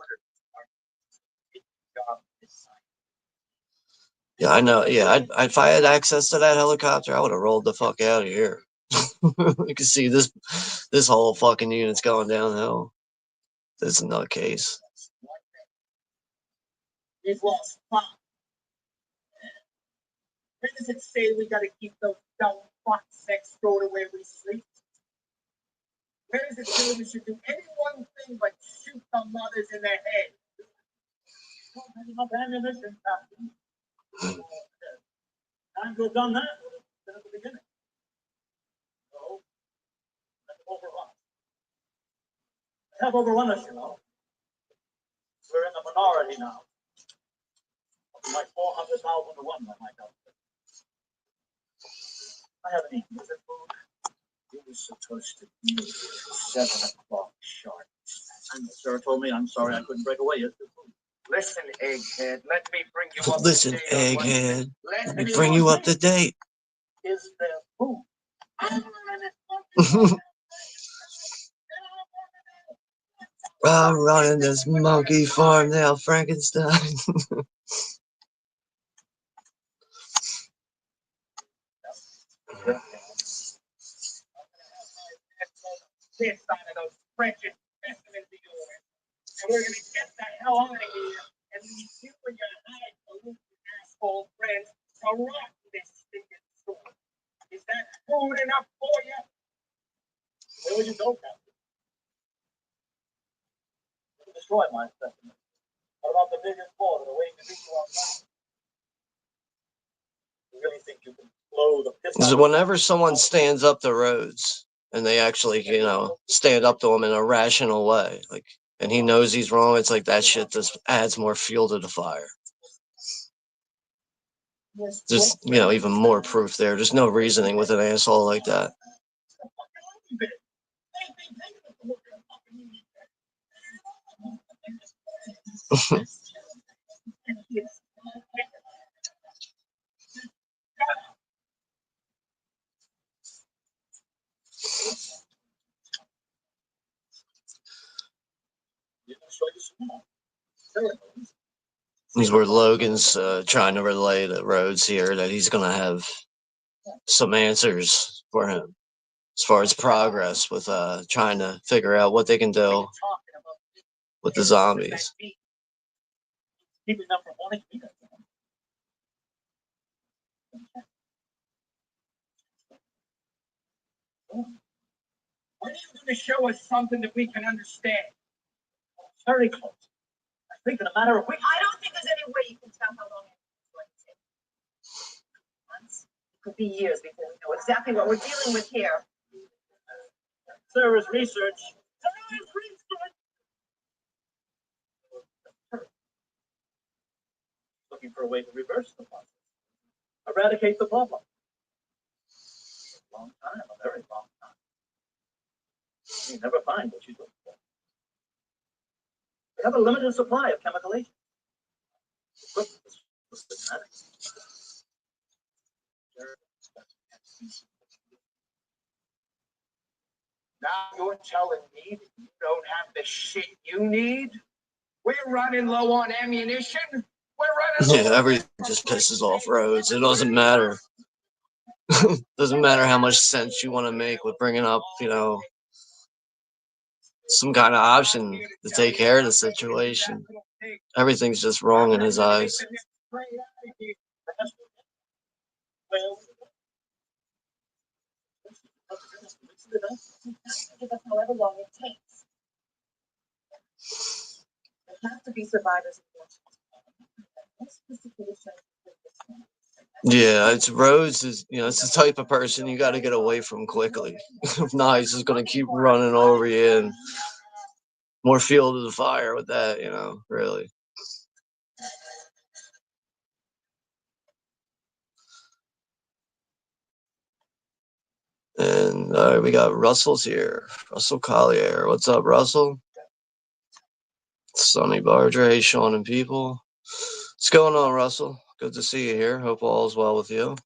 Yeah, I know. Yeah, if I had access to that helicopter, I would have rolled the fuck out of here. You can see this whole fucking unit's going downhill. This is not case. We've lost 5. Where does it say we gotta keep those dumb fuck sex stored away we sleep? Where does it say we should do any one thing but shoot the mothers in the head? Ammunition, Captain. Time to have done that at the beginning. So, that's overrun. They have overrun us, We're in the minority now. Like 400,000 to 1, like that. I haven't eaten. Is it food? It was supposed to be 7 o'clock sharp. I know, Sarah told me. I'm sorry I couldn't break away. It's the food. Listen, egghead. Let me bring you up. Listen, egghead. Let me bring you up to date. Is there food? I'm running this monkey farm now, Frankenstein. This side of those precious specimens of yours. And we're going to get the hell out of here and leave you and your hide polluted destroy my specimen. What about the biggest ball that are waiting to beat you outside? You really think you can blow the piss out of Whenever someone stands up to Rhodes and they actually, stand up to him in a rational way, like, and he knows he's wrong, it's like that shit just adds more fuel to the fire. Just, even more proof there. There's no reasoning with an asshole like that. This is where Logan's trying to relay to Rhodes here that he's going to have some answers for him as far as progress with trying to figure out what they can do with the zombies. Keeping them from wanting to be there. When are you going to show us something that we can understand? Very close. I think in a matter of weeks. I don't think there's any way you can tell how long it's going to take. Months. It could be years before we know exactly what we're dealing with here. Sarah's research. Looking for a way to reverse the process. Eradicate the problem. A long time, a very long time. You never find what you look for. We have a limited supply of chemical agents. Now you're telling me that you don't have the shit you need? We're running low on ammunition. We're running Yeah, everything just pisses off Rhodes. It doesn't matter. Doesn't matter how much sense you want to make with bringing up, some kind of option to take care of the situation. Everything's just wrong in his eyes. Give us however long it takes. There have to be survivors. Yeah, it's Rhodes is, it's the type of person you got to get away from quickly. If not, he's just going to keep running over you and more fuel to the fire with that, really. And we got Russell's here. Russell Collier. What's up, Russell? Sonny Bardre, Sean and people. What's going on, Russell? Good to see you here. Hope all is well with you. But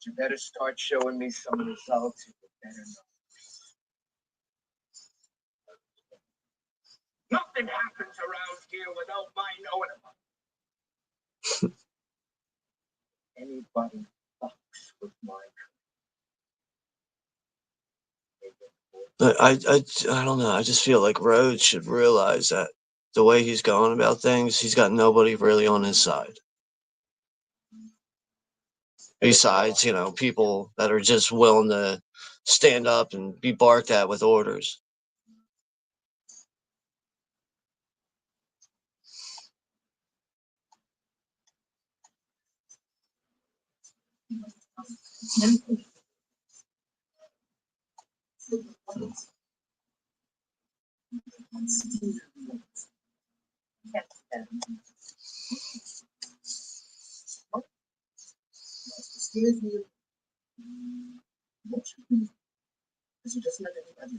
you better start showing me some results. You better know. Nothing happens around here without my knowing about it. Anybody fucks with my I don't know. I just feel like Rhodes should realize that the way he's going about things, he's got nobody really on his side. Besides, people that are just willing to stand up and be barked at with orders. Excuse me. What you do? Because you just let anybody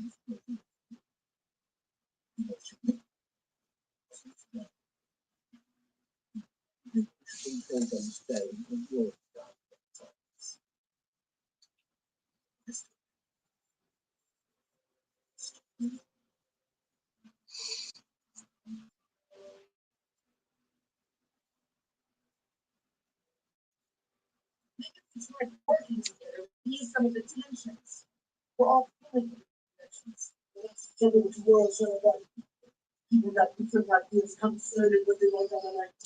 It's like working together, ease some of the tensions. We're all feeling the tensions.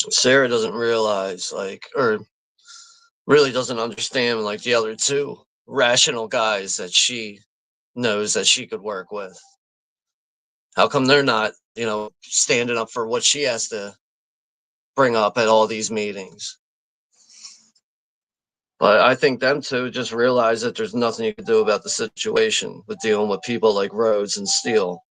Sarah doesn't realize, or really doesn't understand, the other two rational guys that she knows that she could work with. How come they're not, standing up for what she has to bring up at all these meetings? But I think them two just realize that there's nothing you can do about the situation with dealing with people like Rhodes and Steele.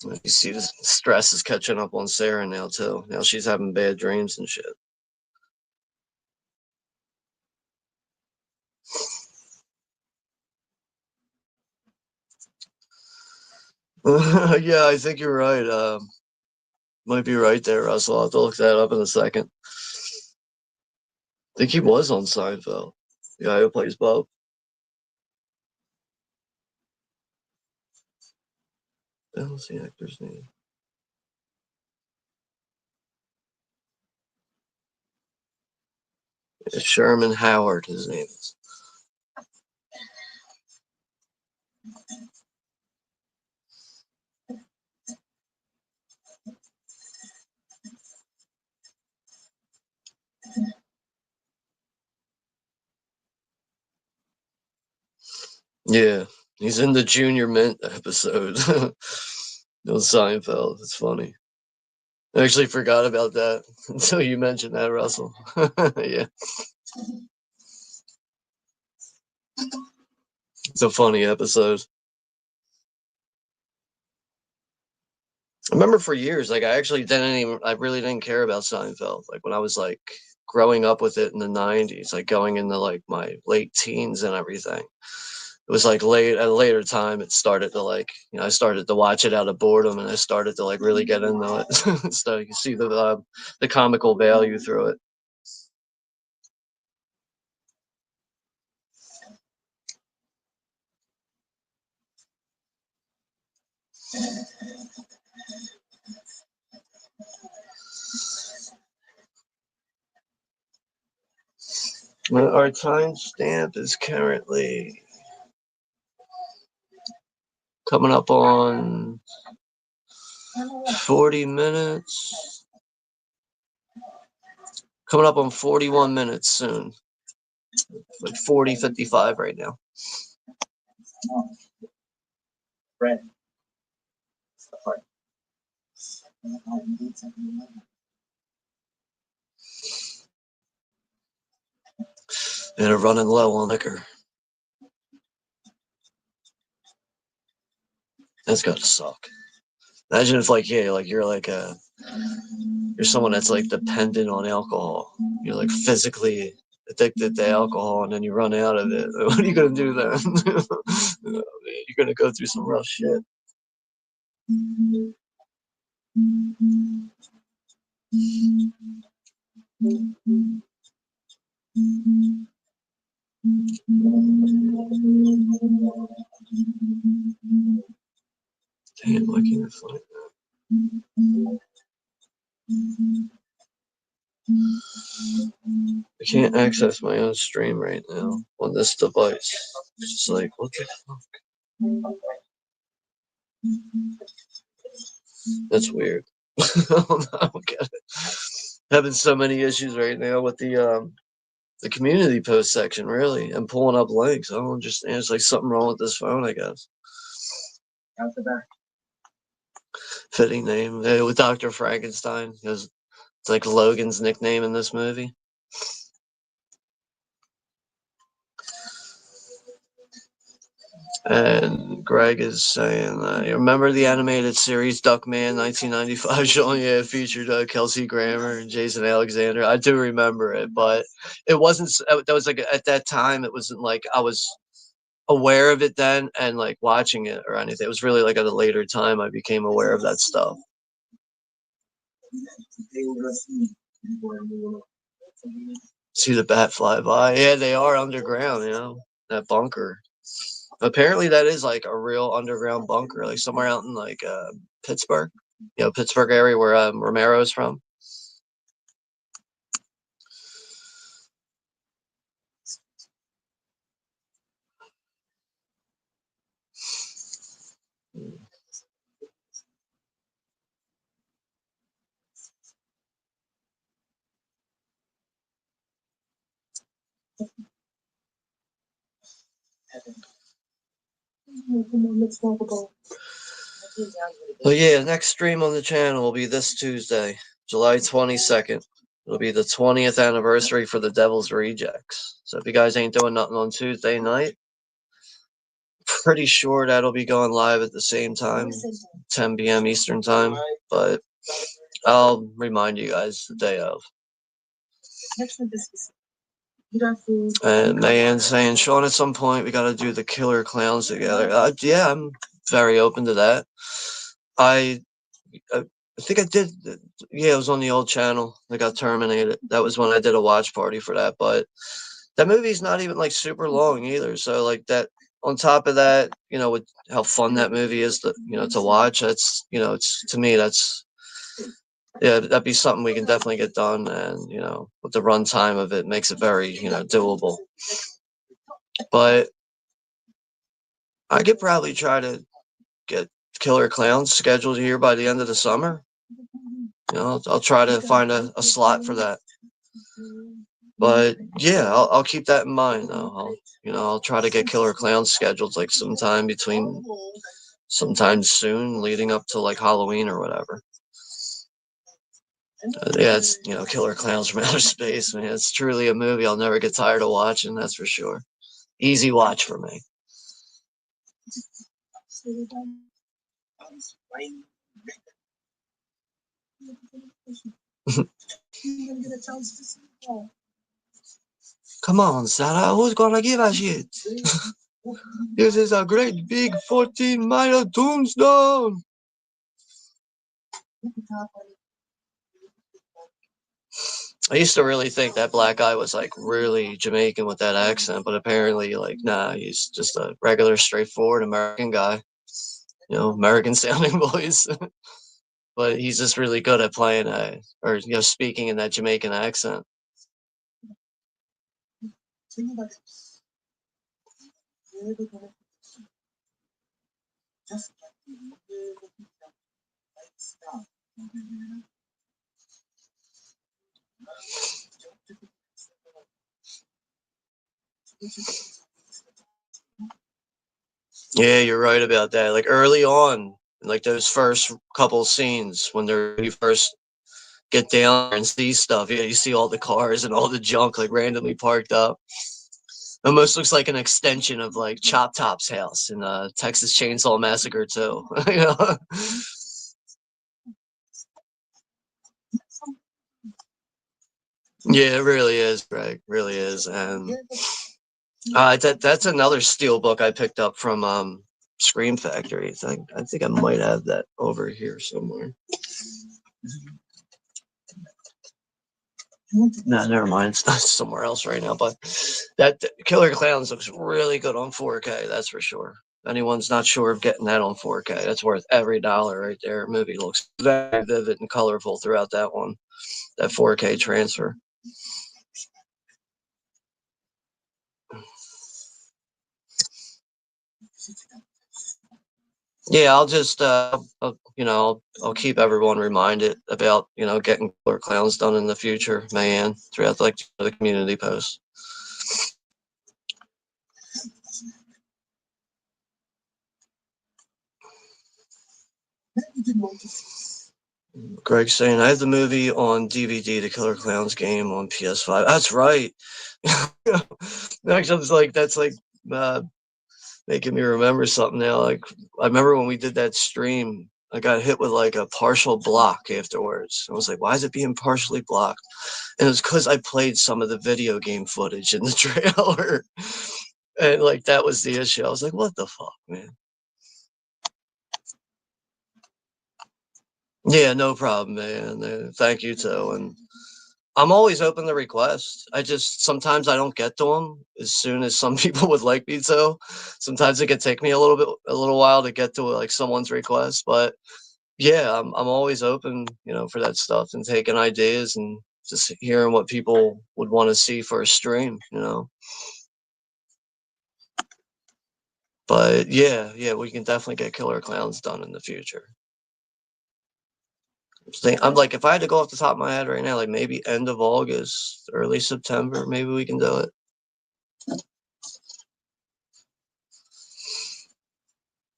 You see, the stress is catching up on Sarah now too. Now she's having bad dreams and shit. Yeah, I think you're right. Might be right there, Russell. I'll have to look that up in a second. I think he was on Seinfeld. The guy who plays Bob. What was the actor's name? It's Sherman Howard, his name is. Yeah, he's in the Junior Mint episode. No Seinfeld. It's funny. I actually forgot about that until you mentioned that, Russell. Yeah, it's a funny episode. I remember for years, like I really didn't care about Seinfeld. Like when I was like growing up with it in the '90s, like going into like my late teens and everything. It was like at a later time, it started to like, I started to watch it out of boredom, and I started to like really get into it. So you can see the comical value through it. Our timestamp is currently coming up on 40 minutes. Coming up on 41 minutes soon. Like 40:55 right now. Right. And they're running low on liquor. That's gotta suck. Imagine if you're someone that's like dependent on alcohol. You're like physically addicted to alcohol, and then you run out of it. What are you gonna do then? You're gonna go through some rough shit. Damn, why can't I find that? I can't access my own stream right now on this device. It's just like, what the fuck? That's weird. I don't get it. Having so many issues right now with the community post section, really, and pulling up links. I don't understand. It's like something wrong with this phone, I guess. Out the back. Fitting name with Dr. Frankenstein, because it's like Logan's nickname in this movie. And Greg is saying, you remember the animated series Duckman 1995 showing featured Kelsey Grammer and Jason Alexander? I do remember it, but it wasn't, that was like at that time, it wasn't like I was aware of it then and like watching it or anything. It was really like at a later time I became aware of that stuff. See the bat fly by. Yeah, they are underground, that bunker. Apparently that is like a real underground bunker, like somewhere out in like Pittsburgh, Pittsburgh area where Romero's from. Come on, let's talk about. But yeah, next stream on the channel will be this Tuesday, July 22nd. It'll be the 20th anniversary for the Devil's Rejects. So if you guys ain't doing nothing on Tuesday night, pretty sure that'll be going live at the same time, 10 p.m. Eastern time. But I'll remind you guys the day of. And Mayan's saying, Sean, at some point we got to do the Killer Clowns together. Yeah, I'm very open to that. I think I did. Yeah, it was on the old channel. They got terminated. That was when I did a watch party for that. But that movie's not even like super long either. So like that. On top of that, you know, with how fun that movie is to to watch. That's it's to me that's that'd be something we can definitely get done. And with the runtime of it, makes it very doable. But I could probably try to get Killer Clowns scheduled here by the end of the summer. I'll try to find a slot for that. But yeah, I'll keep that in mind though. I'll try to get Killer Clowns scheduled like sometime soon, leading up to like Halloween or whatever. Yeah, it's Killer Clowns from Outer Space, man. It's truly a movie I'll never get tired of watching. That's for sure. Easy watch for me. Come on, Sarah, who's gonna give a shit? This is a great big 14-mile tombstone. I used to really think that black guy was like really Jamaican with that accent, but apparently, like, nah, he's just a regular, straightforward American guy. American sounding voice. But he's just really good at playing speaking in that Jamaican accent. Yeah, you're right about that. Like early on, like those first couple scenes when you first get down and see stuff, yeah, you see all the cars and all the junk like randomly parked up. Almost looks like an extension of like Chop Top's house in Texas Chainsaw Massacre 2. Yeah, it really is, Greg. Really is. And that's another steel book I picked up from Scream Factory. I think I might have that over here somewhere. No, never mind. It's somewhere else right now. But that Killer Clowns looks really good on 4K. That's for sure. If anyone's not sure of getting that on 4K, that's worth every dollar right there. Movie looks very vivid and colorful throughout that one. That 4K transfer. Yeah, I'll just I'll keep everyone reminded about getting Killer Clowns done in the future, man, throughout the community posts. Greg saying I have the movie on DVD, the Killer Clowns game on PS5. That's right. Actually, that's making me remember something now. Like I remember when we did that stream, I got hit with like a partial block afterwards. I was like, why is it being partially blocked? And it was because I played some of the video game footage in the trailer. And like that was the issue. I was like, what the fuck, man? Yeah, no problem, man. Thank you too. And I'm always open to requests. Sometimes I don't get to them as soon as some people would like me to. Sometimes it could take me a little while to get to like someone's request. But yeah, I'm always open, for that stuff and taking ideas and just hearing what people would want to see for a stream, But yeah, we can definitely get Killer Clowns done in the future. I'm like, if I had to go off the top of my head right now, like maybe end of August, early September, maybe we can do it.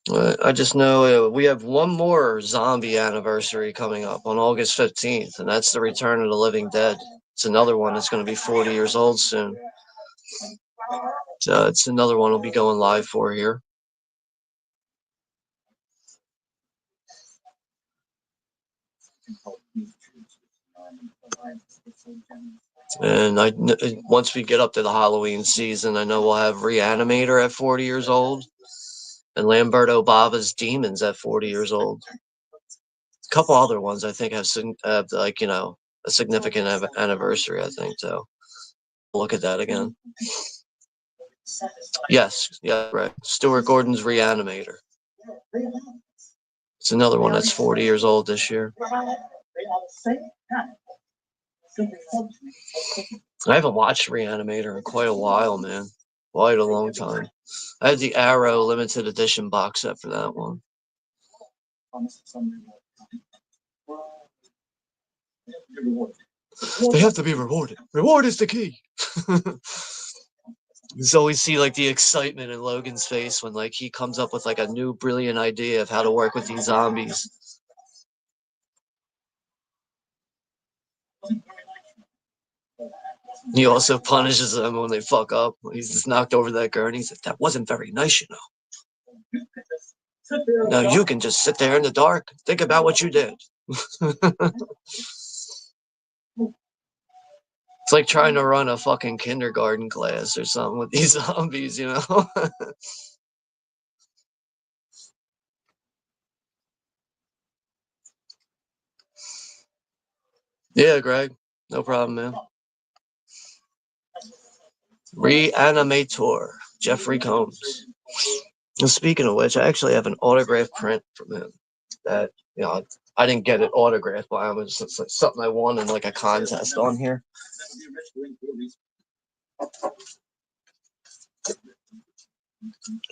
I just know we have one more zombie anniversary coming up on August 15th, and that's the Return of the Living Dead. It's another one that's going to be 40 years old soon. So it's another one we'll be going live for here. And once we get up to the Halloween season, I know we'll have Reanimator at 40 years old, and Lamberto Bava's Demons at 40 years old. A couple other ones I think have like, you know, a significant anniversary, I think, so look at that again. Yes, yeah, right. Stuart Gordon's Reanimator. It's another one that's 40 years old this year. I haven't watched Reanimator in quite a while, man. Quite a long time. I had the Arrow limited edition box set for that one. They have to be rewarded. Reward is the key. You always see like the excitement in Logan's face when like he comes up with like a new brilliant idea of how to work with these zombies. He also punishes them when they fuck up. He's just knocked over that gurney. He's like, that wasn't very nice, you know. Now you can just sit there in the dark, think about what you did. It's like trying to run a fucking kindergarten class or something with these zombies, you know? Yeah, Greg. No problem, man. Reanimator, Jeffrey Combs. And speaking of which, I actually have an autographed print from him that, you know, I didn't get it autographed by him. It's like something I won in like a contest on here.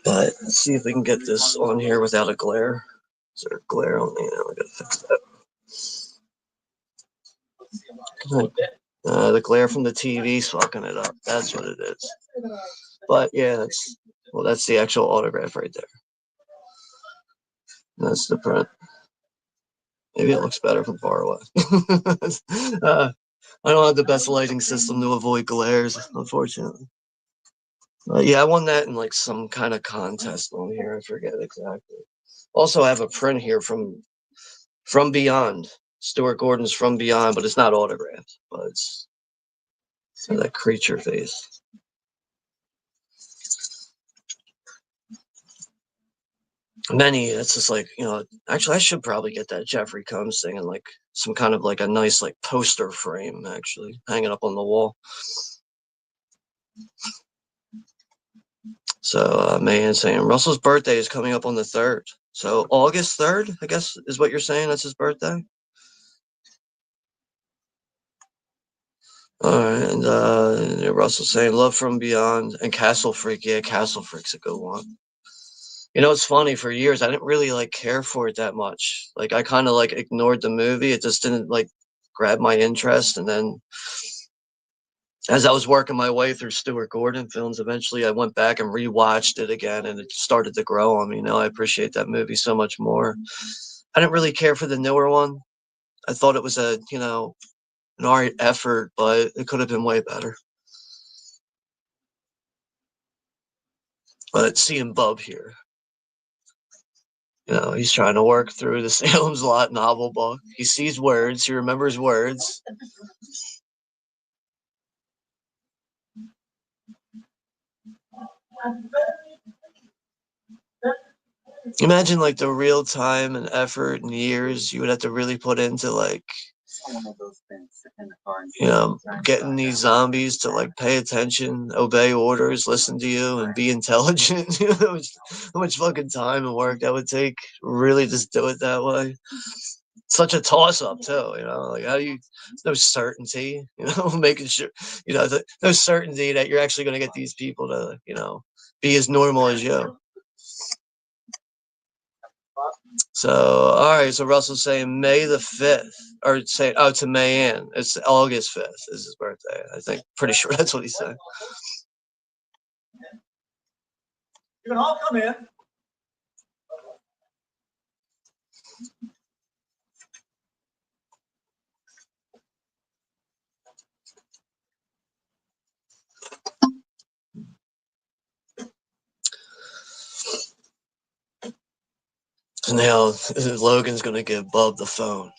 But let's see if we can get this on here without a glare. Is there a glare on me? I gotta fix that. The glare from the TV's fucking it up. That's what it is. But yeah, that's the actual autograph right there. That's the print. Maybe it looks better from far away. I don't have the best lighting system to avoid glares, unfortunately. Yeah, I won that in like some kind of contest on here. I forget exactly. Also, I have a print here from Beyond. Stuart Gordon's From Beyond, but it's not autographed. But it's that creature face. Many, it's just like, you know, actually, I should probably get that Jeffrey Combs thing in like some kind of like a nice like poster frame, actually, hanging up on the wall. So, man, saying Russell's birthday is coming up on the 3rd. So, August 3rd, I guess, is what you're saying. That's his birthday. All right, and Russell's saying Love From Beyond and Castle Freak. Yeah, Castle Freak's a good one. You know, it's funny, for years I didn't really like care for it that much. Like I kind of like ignored the movie. It just didn't like grab my interest. And then as I was working my way through Stuart Gordon films, eventually I went back and rewatched it again, and it started to grow on me. You know, I appreciate that movie so much more. I didn't really care for the newer one. I thought it was an alright effort, but it could have been way better. But seeing Bub here, you know, he's trying to work through the Salem's Lot novel book. He sees words. He remembers words. Imagine like the real time and effort and years you would have to really put into like, you know, getting these zombies to like pay attention, obey orders, listen to you, and be intelligent. You know, how much fucking time and work that would take. Really, just do it that way. Such a toss up too. You know, like how do you? There's no certainty. You know, making sure, you know, no certainty that you're actually going to get these people to, you know, be as normal as you. So, all right. So Russell's saying May the 5th, or say, oh, to Mayan. It's August 5th is his birthday. I think, pretty sure that's what he said. You can all come in. Now Logan's gonna give Bub the phone.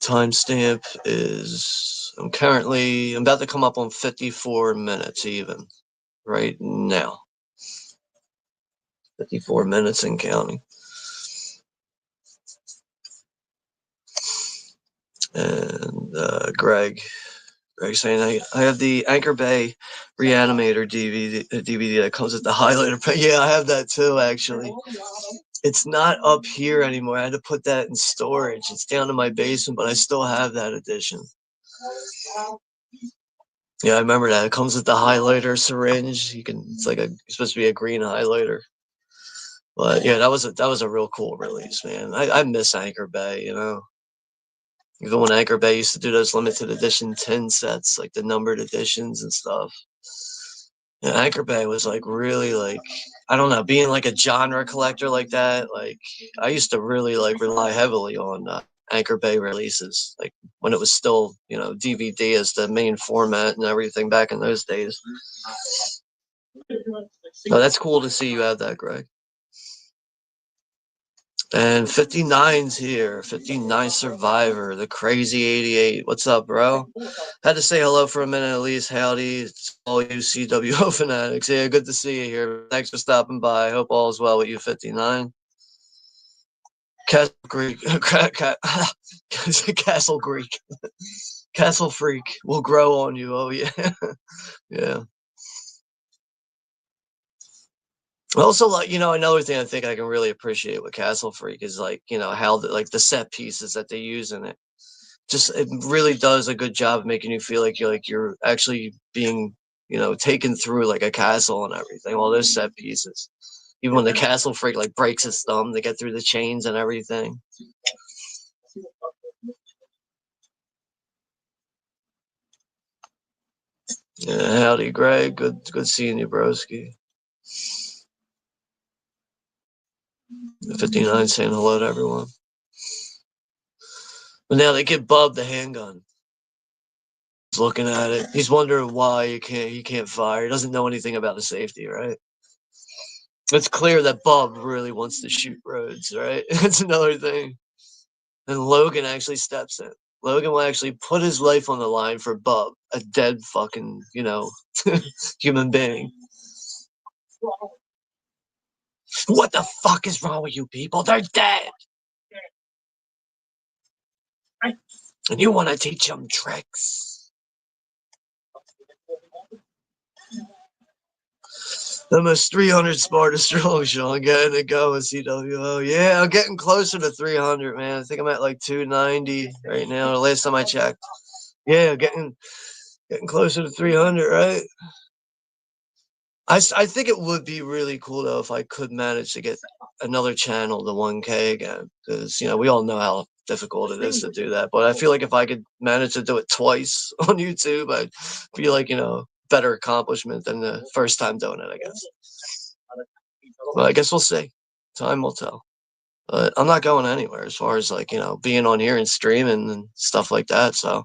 Timestamp is I'm about to come up on 54 minutes even right now. 54 minutes and counting. And Greg saying I have the Anchor Bay Reanimator DVD that comes with the highlighter. Yeah, I have that too actually. It's not up here anymore. I had to put that in storage. It's down in my basement, but I still have that edition. Yeah, I remember that. It comes with the highlighter syringe. It's supposed to be a green highlighter. But yeah, that was a real cool release, man. I miss Anchor Bay, you know. Even when Anchor Bay used to do those limited edition 10 sets, like the numbered editions and stuff. Yeah, Anchor Bay was really I don't know, being like a genre collector like that. Like I used to really rely heavily on Anchor Bay releases, like when it was still DVD as the main format and everything back in those days. Oh, that's cool to see you have that, Greg. And 59's here. 59 Survivor, the crazy 88. What's up, bro? Had to say hello for a minute at least. Howdy. It's all you CWO fanatics. Yeah, good to see you here. Thanks for stopping by. Hope all is well with you, 59. Castle Greek. Castle Greek. Castle Freak will grow on you. Oh, yeah. Yeah. Also, another thing I think I can really appreciate with Castle Freak is how the set pieces that they use in it. Just it really does a good job of making you feel like you're actually being taken through like a castle and everything. All those set pieces, even when the Castle Freak breaks his thumb to get through the chains and everything. Yeah, howdy, Greg. Good seeing you, broski. 59 saying hello to everyone. But now they give Bub the handgun. He's looking at it. He's wondering why he can't fire. He doesn't know anything about the safety, right? It's clear that Bub really wants to shoot Rhodes, right? That's another thing. And Logan actually steps in. Logan will actually put his life on the line for Bub, a dead fucking, human being. What the fuck is wrong with you people? They're dead. And you want to teach them tricks. Almost 300 Sparta strong, Sean. Getting it going, CWO. Yeah, I'm getting closer to 300, man. I think I'm at 290 right now. The last time I checked. Yeah, getting closer to 300, right? I think it would be really cool though if I could manage to get another channel to 1K again, because we all know how difficult it is to do that. But I feel like if I could manage to do it twice on YouTube, I'd feel better accomplishment than the first time doing it, I guess. Well, I guess we'll see. Time will tell. But I'm not going anywhere as far as being on here and streaming and stuff like that. So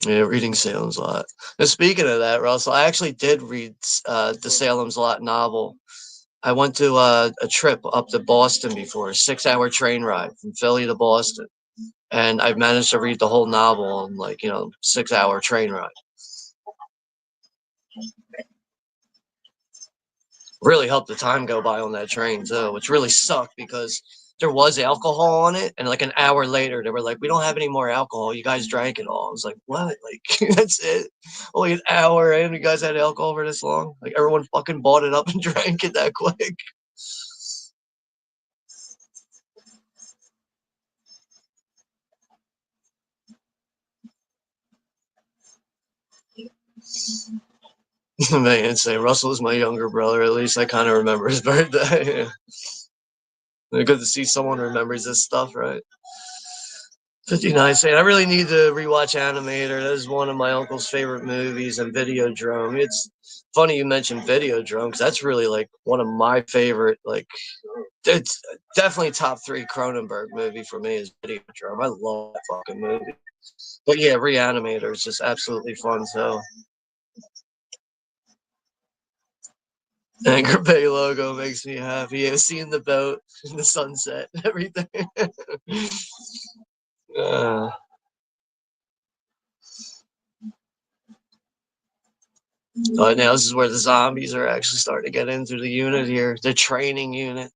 yeah, reading Salem's Lot. And speaking of that, Russell, I actually did read the Salem's Lot novel. I went to a trip up to Boston before, a 6-hour train ride from Philly to Boston. And I've managed to read the whole novel in 6-hour train ride. Really helped the time go by on that train too, which really sucked because there was alcohol on it, and an hour later they were like, we don't have any more alcohol, you guys drank it all. I was like, what? That's it? Only an hour and you guys had alcohol for this long? Everyone fucking bought it up and drank it that quick. Man, say Russell is my younger brother. At least I kind of remember his birthday. Yeah. Good to see someone remembers this stuff, right? 59 saying, I really need to rewatch Animator. That is one of my uncle's favorite movies, and Videodrome. It's funny you mentioned Videodrome, because that's really like one of my favorite, like, it's definitely top 3 Cronenberg movie for me is Videodrome. I love that fucking movie. But yeah, Reanimator is just absolutely fun too. Anchor Bay logo makes me happy. Yeah, seeing the boat in the sunset and everything. uh, but now this is where the zombies are actually starting to get into the unit here, the training unit.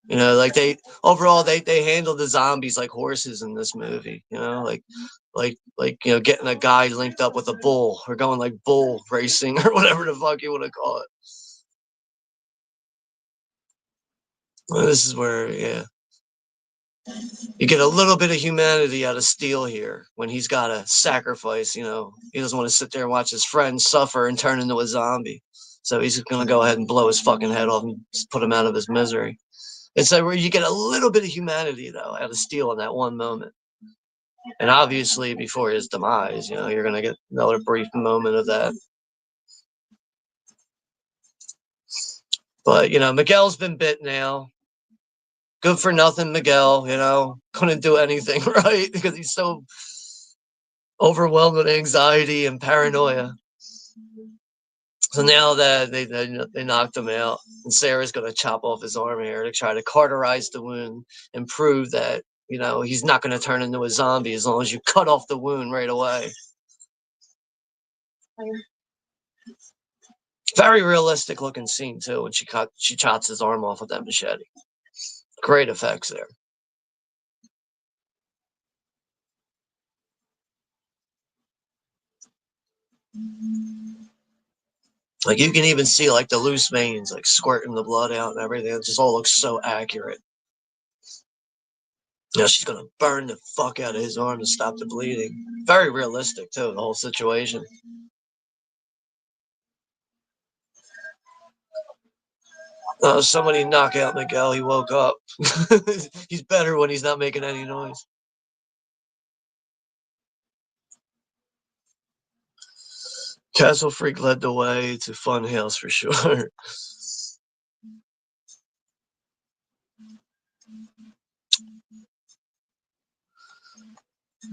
You know, like they overall they handle the zombies like horses in this movie. You know, like you know, getting a guy linked up with a bull or going like bull racing or whatever the fuck you want to call it. Well, this is where, yeah, you get a little bit of humanity out of Steel here when he's got to sacrifice. You know, he doesn't want to sit there and watch his friends suffer and turn into a zombie. So he's going to go ahead and blow his fucking head off and just put him out of his misery. It's like where you get a little bit of humanity, though, out of Steel in that one moment. And obviously, before his demise, you know, you're going to get another brief moment of that. But, you know, Miguel's been bit now. Good for nothing, Miguel, you know, couldn't do anything right because he's so overwhelmed with anxiety and paranoia. So now that they knocked him out, and Sarah's going to chop off his arm here to try to cauterize the wound and prove that, you know, he's not going to turn into a zombie as long as you cut off the wound right away. Very realistic looking scene too when she chops his arm off with that machete. Great effects there. Like you can even see like the loose veins like squirting the blood out and everything. It just all looks so accurate. You know, she's gonna burn the fuck out of his arm to stop the bleeding. Very realistic too, the whole situation. Somebody knock out Miguel. He woke up. He's better when he's not making any noise. Castle Freak led the way to Funhouse for sure.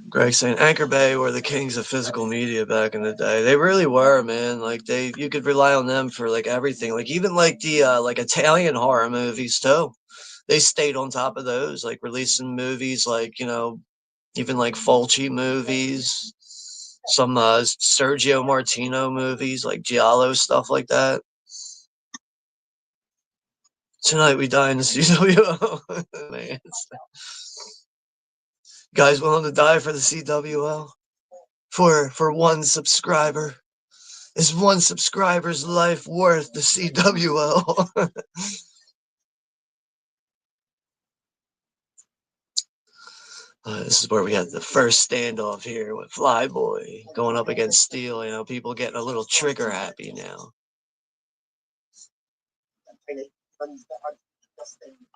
Greg saying Anchor Bay were the kings of physical media back in the day. They really were, man. Like you could rely on them for like everything. Like even like the like Italian horror movies too. They stayed on top of those, like releasing movies like, you know, even like Fulci movies, some Sergio Martino movies, like Giallo, stuff like that. Tonight we die in the CWO. Man, guys willing to die for the CWO? For one subscriber? Is one subscriber's life worth the CWO? This is where we had the first standoff here with Flyboy going up against Steel. You know, people getting a little trigger happy now.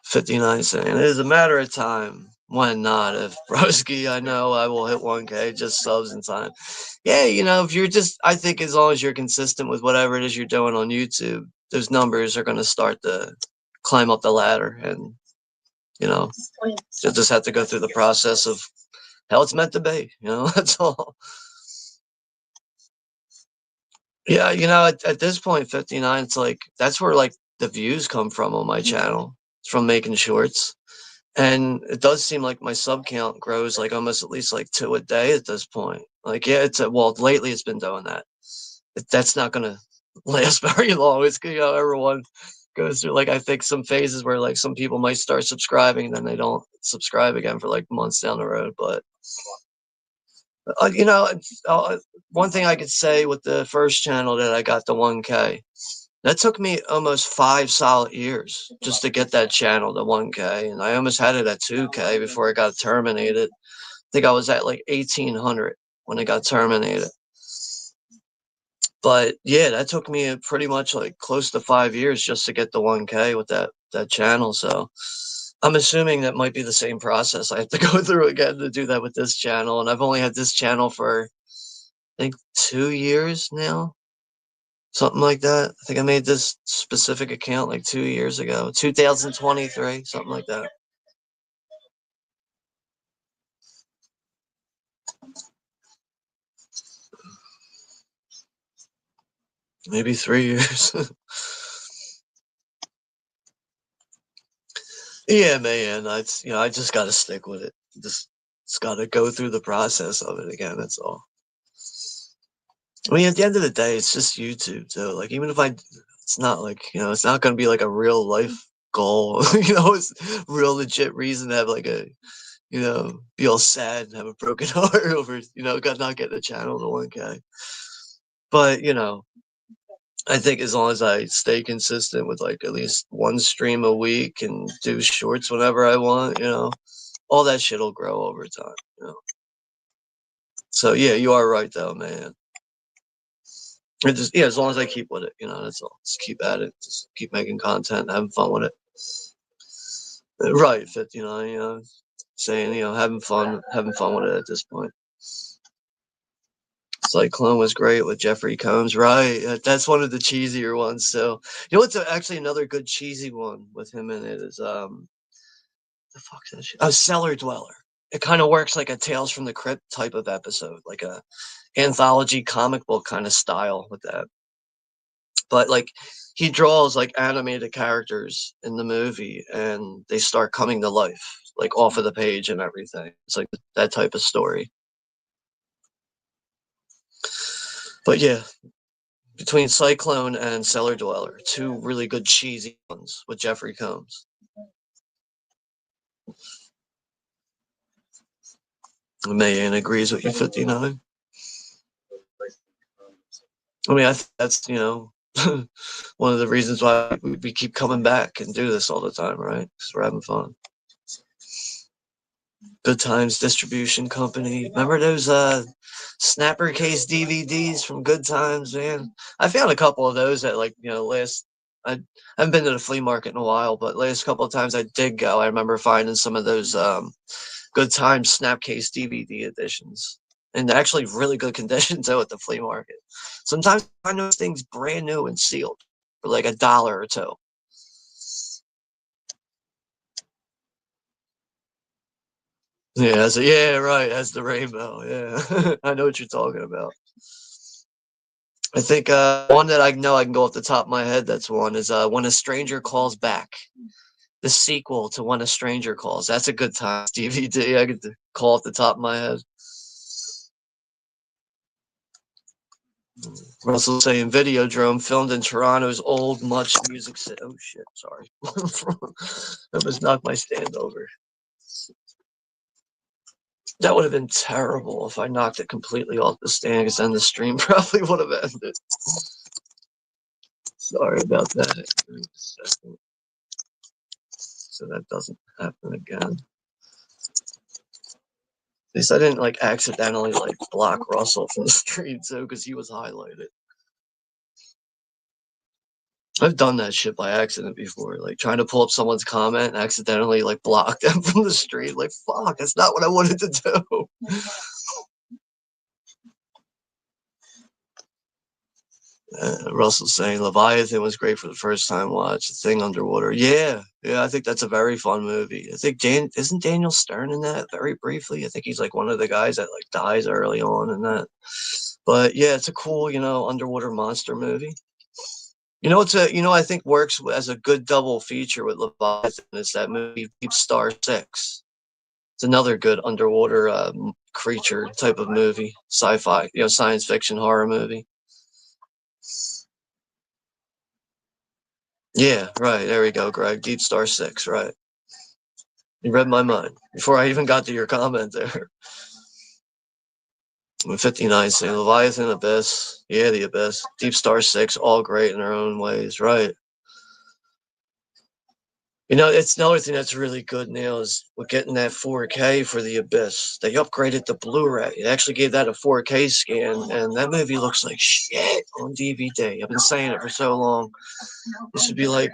59 saying it is a matter of time. When not, if Broski, I know I will hit 1K, just subs in time. Yeah, you know, if you're just, I think as long as you're consistent with whatever it is you're doing on YouTube, those numbers are going to start to climb up the ladder. And, you know, you just have to go through the process of how it's meant to be. You know, that's all. Yeah, you know, at this point, 59, it's like, that's where like the views come from on my channel. It's from making shorts. And it does seem like my sub count grows like almost at least like 2 a day at this point. Like, yeah, well, lately it's been doing that. That's not going to last very long. It's, you know, everyone goes through, like, I think some phases where like some people might start subscribing and then they don't subscribe again for like months down the road. But, you know, one thing I could say with the first channel that I got to 1K, that took me almost 5 solid years just to get that channel to 1K. And I almost had it at 2K before it got terminated. I think I was at like 1,800 when it got terminated. But yeah, that took me pretty much like close to 5 years just to get the 1K with that channel. So I'm assuming that might be the same process I have to go through again to do that with this channel. And I've only had this channel for, I think, 2 years now. something like that. I think I made this specific account like 2 years ago, 2023, something like that. Maybe 3 years. Yeah, man. I just got to stick with it. Just got to go through the process of it again. That's all. I mean, at the end of the day, it's just YouTube. So, like, even if it's not like, it's not going to be like a real life goal. It's real legit reason to have like be all sad and have a broken heart over, not getting a channel to 1K. But, I think as long as I stay consistent with like at least one stream a week and do shorts whenever I want, all that shit will grow over time. So yeah, you are right though, man. And just as long as I keep with it, that's all. Just keep at it. Just keep making content, having fun with it. Right, fit. Saying having fun with it at this point. Cyclone was great with Jeffrey Combs, right? That's one of the cheesier ones. So what's actually another good cheesy one with him in it is the fuck's that shit? Oh, Cellar Dweller. It kind of works like a Tales from the Crypt type of episode, like a anthology comic book kind of style with that. But like he draws like animated characters in the movie and they start coming to life, like off of the page and everything. It's like that type of story. But yeah, between Cyclone and Cellar Dweller, two really good cheesy ones with Jeffrey Combs. Mayan agrees with you, 59. I mean, I think that's, one of the reasons why we keep coming back and do this all the time, right? Because we're having fun. Good Times Distribution Company. Remember those snapper case DVDs from Good Times, man? I found a couple of those at like, I haven't been to the flea market in a while, but last couple of times I did go, I remember finding some of those Good Times Snapcase DVD editions. And actually really good condition too at the flea market. Sometimes I find those things brand new and sealed for like $1 or $2. Yeah, yeah, right. As the rainbow. Yeah, I know what you're talking about. I think one that I know I can go off the top of my head. That's one is When a Stranger Calls Back, the sequel to When a Stranger Calls. That's a Good Times DVD. I could call off the top of my head. Russell saying Videodrome filmed in Toronto's old Much Music City. Oh shit, sorry. I almost knocked my stand over. That would have been terrible if I knocked it completely off the stand, because then the stream probably would have ended. Sorry about that. So that doesn't happen again. At least I didn't like accidentally like block Russell from the stream too, because he was highlighted. I've done that shit by accident before, like trying to pull up someone's comment and accidentally like block them from the stream. Like, fuck, that's not what I wanted to do. Russell's saying Leviathan was great for the first time watch. The Thing underwater. Yeah, I think that's a very fun movie. I think isn't Daniel Stern in that very briefly? I think he's like one of the guys that like dies early on in that. But yeah, it's a cool, underwater monster movie. I think works as a good double feature with Leviathan is that movie Deep Star 6. It's another good underwater creature type of movie, sci-fi, science fiction horror movie. Yeah, right. There we go, Greg. Deep Star 6, right. You read my mind before I even got to your comment there. 59 saying Leviathan, Abyss. Yeah, the Abyss. Deep Star 6, all great in their own ways, right. It's another thing that's really good now is we're getting that 4K for the Abyss. They upgraded the Blu-ray. They actually gave that a 4K scan, and that movie looks like shit on DVD. I've been saying it for so long. This would be like,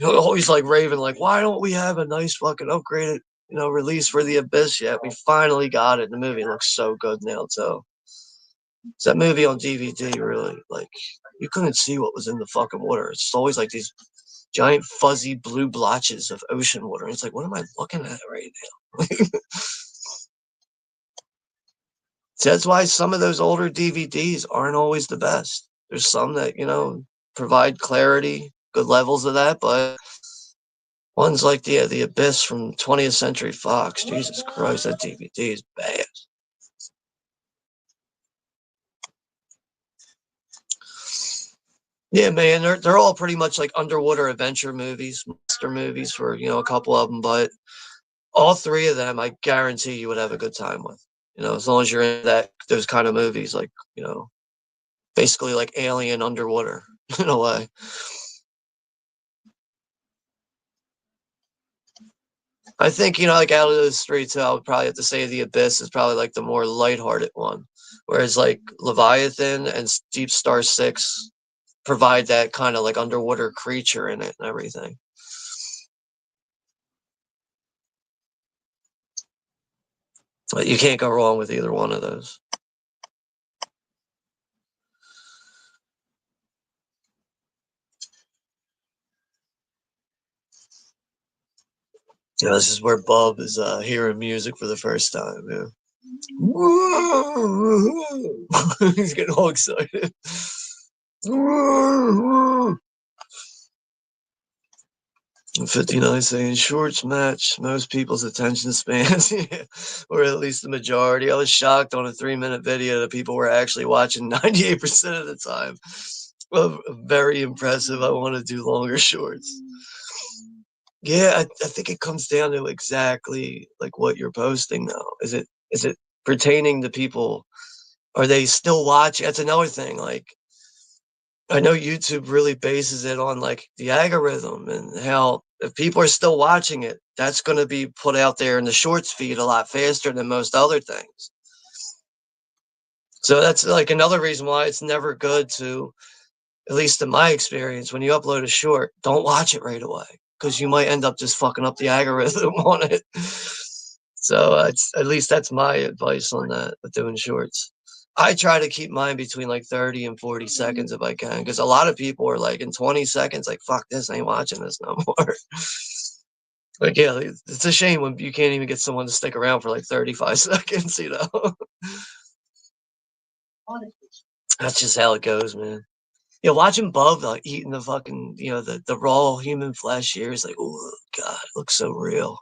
always like raving, like, why don't we have a nice fucking upgraded, release for the Abyss yet? We finally got it. The movie looks so good now, too. So that movie on DVD really, like, you couldn't see what was in the fucking water. It's always like these giant fuzzy blue blotches of ocean water. It's like, what am I looking at right now? So that's why some of those older DVDs aren't always the best. There's some that, provide clarity, good levels of that, but ones like the Abyss from 20th Century Fox, Jesus Christ, that DVD is bad. Yeah, man, they're all pretty much like underwater adventure movies, monster movies for, a couple of them, but all three of them, I guarantee you would have a good time with. As long as you're in those kind of movies, like, basically like Alien underwater in a way. I think, like out of those three too, I would probably have to say The Abyss is probably like the more lighthearted one. Whereas like Leviathan and Deep Star Six provide that kind of like underwater creature in it and everything. But you can't go wrong with either one of those. This is where Bub is hearing music for the first time. Yeah. He's getting all excited. 59 saying shorts match most people's attention spans, yeah, or at least the majority. I was shocked on a 3-minute video that people were actually watching 98% of the time. Well, very impressive. I want to do longer shorts. Yeah, I think it comes down to exactly like what you're posting now. Is it pertaining to people? Are they still watching? That's another thing. Like, I know YouTube really bases it on like the algorithm and how if people are still watching it, that's going to be put out there in the shorts feed a lot faster than most other things. So that's like another reason why it's never good to, at least in my experience, when you upload a short, don't watch it right away because you might end up just fucking up the algorithm on it. So it's, at least that's my advice on that with doing shorts. I try to keep mine between like 30 and 40 seconds if I can, because a lot of people are like in 20 seconds, like, fuck this, I ain't watching this no more. Like, yeah, it's a shame when you can't even get someone to stick around for like 35 seconds, That's just how it goes, man. Yeah, watching Bub like eating the fucking, the raw human flesh here is like, oh god, it looks so real.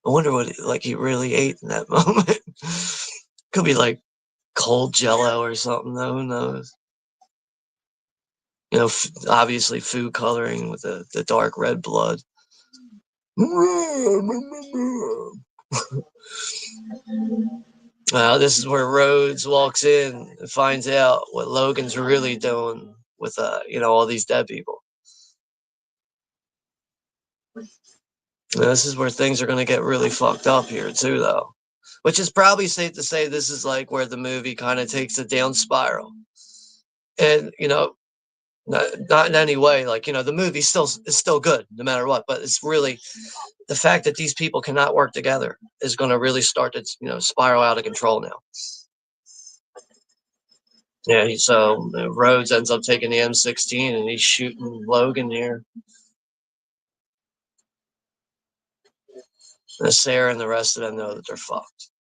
I wonder what like he really ate in that moment. Could be like cold Jello or something, though. Who knows? Obviously food coloring with the dark red blood. This is where Rhodes walks in and finds out what Logan's really doing with all these dead people. This is where things are going to get really fucked up here too, though. Which is probably safe to say this is like where the movie kind of takes a down spiral. And not in any way, like, the movie is still good no matter what, but it's really the fact that these people cannot work together is going to really start to spiral out of control now. Yeah, so Rhodes ends up taking the M16 and he's shooting Logan here. And Sarah and the rest of them know that they're fucked.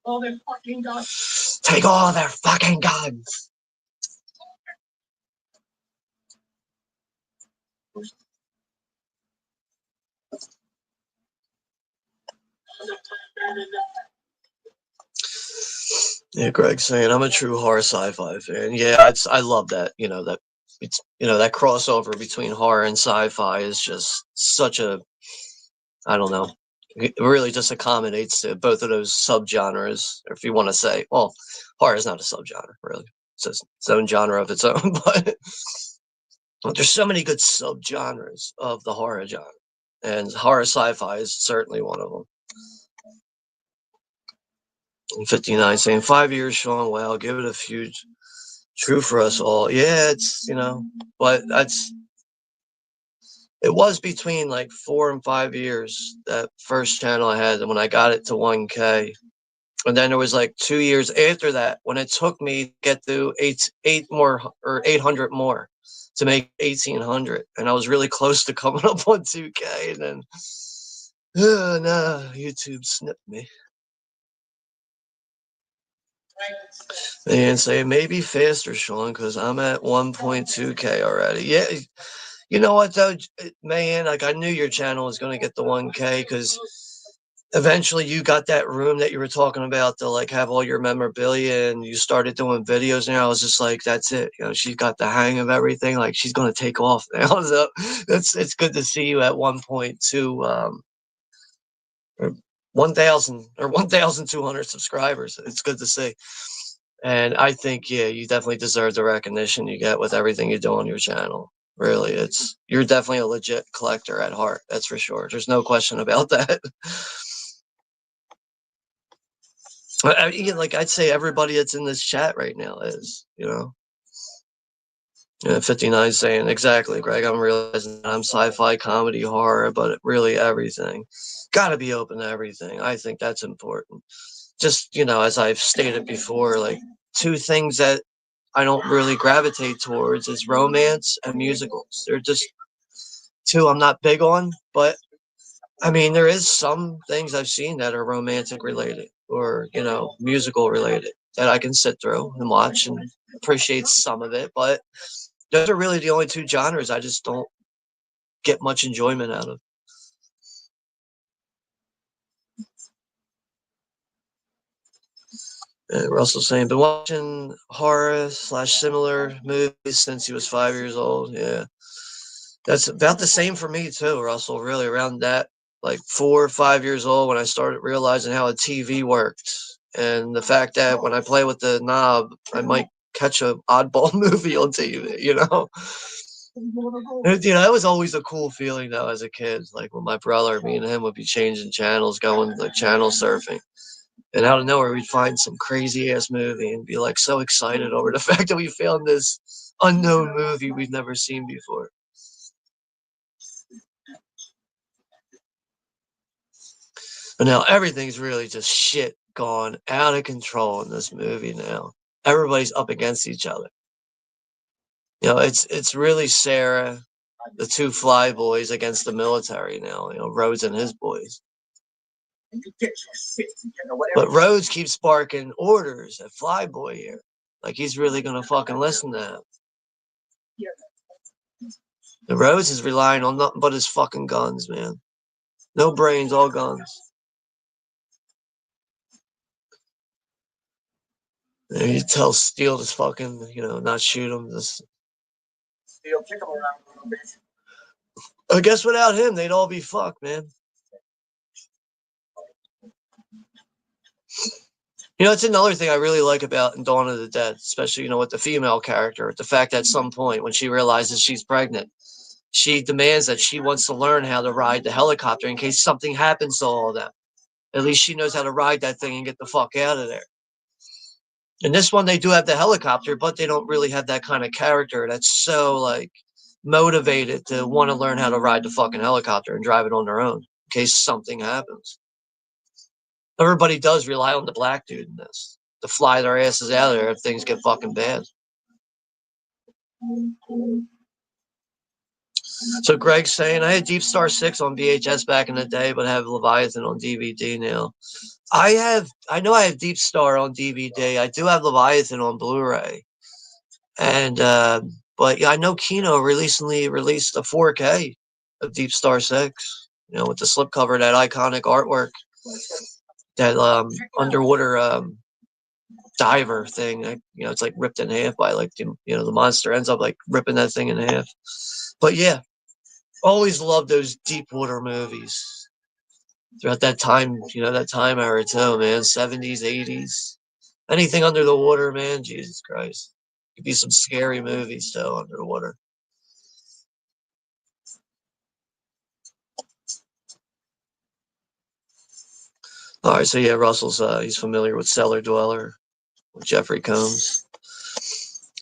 All their fucking guns. Take all their fucking guns. Yeah, Greg's saying I'm a true horror sci-fi fan. Yeah, I love that. That it's that crossover between horror and sci-fi is just such a, I don't know. It really just accommodates to both of those subgenres, or if you want to say, well, horror is not a subgenre, really. It's its own genre of its own, but there's so many good subgenres of the horror genre, and horror sci-fi is certainly one of them. 59 saying 5 years, Sean. Wow, give it a few. True for us all. Yeah, it's but It was between like 4 and 5 years, that first channel I had, and when I got it to 1K. And then there was like 2 years after that when it took me to get to eight more or 800 more to make 1800. And I was really close to coming up on 2K. And then, no, YouTube snipped me. And say maybe faster, Sean, because I'm at 1.2K already. Yeah, you know what though, man? Like I knew your channel was going to get the 1K because eventually you got that room that you were talking about to like have all your memorabilia, and you started doing videos. And I was just like, that's it. You know, she's got the hang of everything. Like she's going to take off now. So it's good to see you at 1.2. Or 1,000 or 1,200 subscribers. It's good to see. And I think, yeah, you definitely deserve the recognition you get with everything you do on your channel. Really, you're definitely a legit collector at heart. That's for sure. There's no question about that. Like I'd say everybody that's in this chat right now is, you know. Yeah, 59 saying exactly, Greg. I'm realizing that I'm sci-fi, comedy, horror, but really everything. Got to be open to everything. I think that's important. Just, you know, as I've stated before, like two things that I don't really gravitate towards is romance and musicals. They're just two I'm not big on, but I mean, there is some things I've seen that are romantic related or, you know, musical related that I can sit through and watch and appreciate some of it. But those are really the only two genres I just don't get much enjoyment out of. Russell's saying, been watching horror / similar movies since he was 5 years old. Yeah. That's about the same for me too, Russell, really around that, like 4 or 5 years old when I started realizing how a TV worked. And the fact that when I play with the knob, I might catch a oddball movie on TV, you know? You know, that was always a cool feeling though as a kid. Like when my brother, me and him would be changing channels, going like channel surfing. And out of nowhere, we'd find some crazy ass movie and be like so excited over the fact that we found this unknown movie we've never seen before. But now everything's really just shit gone out of control in this movie now. Everybody's up against each other. You know, it's really Sarah, the two fly boys against the military now, you know, Rhodes and his boys. But Rhodes keeps barking orders at Flyboy here. Like he's really gonna fucking listen to him. The Rhodes is relying on nothing but his fucking guns, man. No brains, all guns. And you tell Steele to fucking, you know, not shoot him. Just... Steele, kick him around a little bit. I guess without him, they'd all be fucked, man. You know, it's another thing I really like about in Dawn of the Dead, especially, you know, with the female character, the fact that at some point when she realizes she's pregnant, she demands that she wants to learn how to ride the helicopter in case something happens to all of them. At least she knows how to ride that thing and get the fuck out of there. In this one, they do have the helicopter, but they don't really have that kind of character that's so, like, motivated to want to learn how to ride the fucking helicopter and drive it on their own in case something happens. Everybody does rely on the black dude in this to fly their asses out of there if things get fucking bad. So Greg's saying, I had Deep Star 6 on VHS back in the day, but have Leviathan on DVD now. I know I have Deep Star on DVD. I do have Leviathan on Blu-ray. And, but yeah, I know Kino recently released a 4K of Deep Star 6, you know, with the slipcover, that iconic artwork, that underwater diver thing. You know, it's like ripped in half by like, you know, the monster ends up like ripping that thing in half. But yeah, always loved those deep water movies throughout that time, you know, that time era too, man. 70s, 80s. Anything under the water, man, Jesus Christ. Could be some scary movies too under the water. All right, so yeah, Russell's he's familiar with Cellar Dweller with Jeffrey Combs.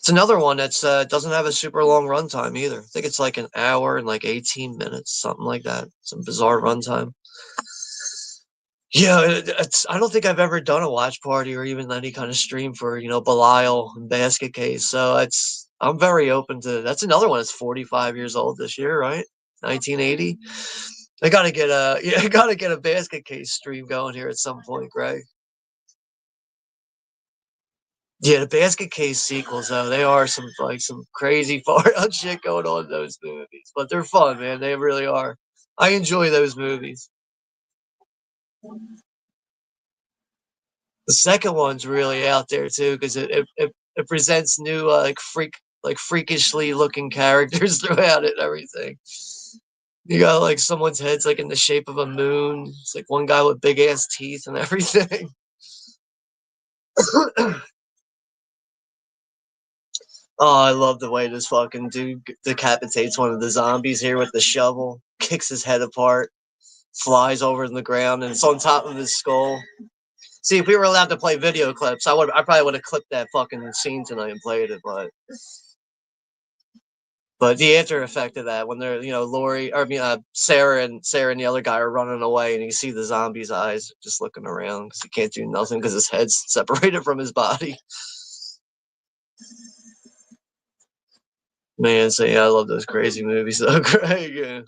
It's another one that's doesn't have a super long runtime either. I think it's like an hour and like 18 minutes, something like that. Some bizarre runtime. Yeah, it's. I don't think I've ever done a watch party or even any kind of stream for Belial and Basket Case. So I'm very open to. That's another one that's 45 years old this year, right? 1980. I gotta get a I gotta get a Basket Case stream going here at some point, Greg. Yeah, the Basket Case sequels though, they are some crazy far out shit going on in those movies, but they're fun, man. They really are. I enjoy those movies. The second one's really out there too because it presents new freakishly looking characters throughout it and everything. You got like someone's head's like in the shape of a moon. It's like one guy with big ass teeth and everything. Oh, I love the way this fucking dude decapitates one of the zombies here with the shovel, kicks his head apart, flies over in the ground, and it's on top of his skull. See, if we were allowed to play video clips, I probably would have clipped that fucking scene tonight and played it, but the after effect of that when they're Sarah and the other guy are running away and you see the zombie's eyes just looking around because he can't do nothing because his head's separated from his body. Man, so yeah, I love those crazy movies though, Greg. Yeah.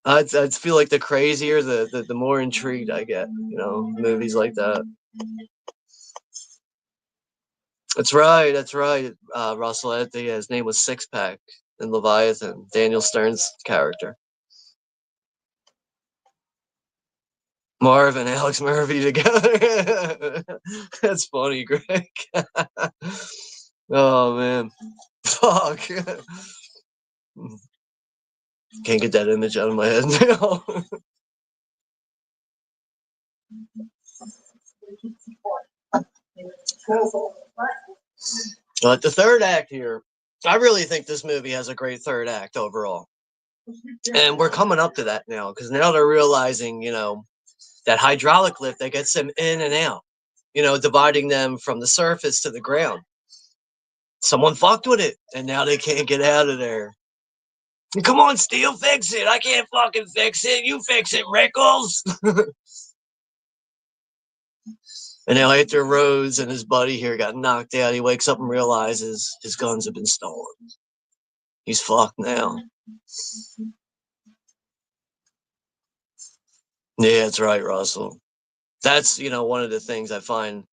I'd feel like the crazier, the more intrigued I get, movies like that. That's right. Russell, yeah, his name was Six Pack in Leviathan, Daniel Stern's character. Marv and Alex Murphy together. That's funny, Greg. Oh man. Fuck. Can't get that image out of my head now. But the third act here, I really think this movie has a great third act overall. And we're coming up to that now because now they're realizing, that hydraulic lift that gets them in and out, dividing them from the surface to the ground. Someone fucked with it, and now they can't get out of there. Come on, Steel, fix it. I can't fucking fix it. You fix it, Rickles. And now after Rhodes and his buddy here got knocked out, he wakes up and realizes his guns have been stolen. He's fucked now. Yeah, that's right, Russell. That's, one of the things I find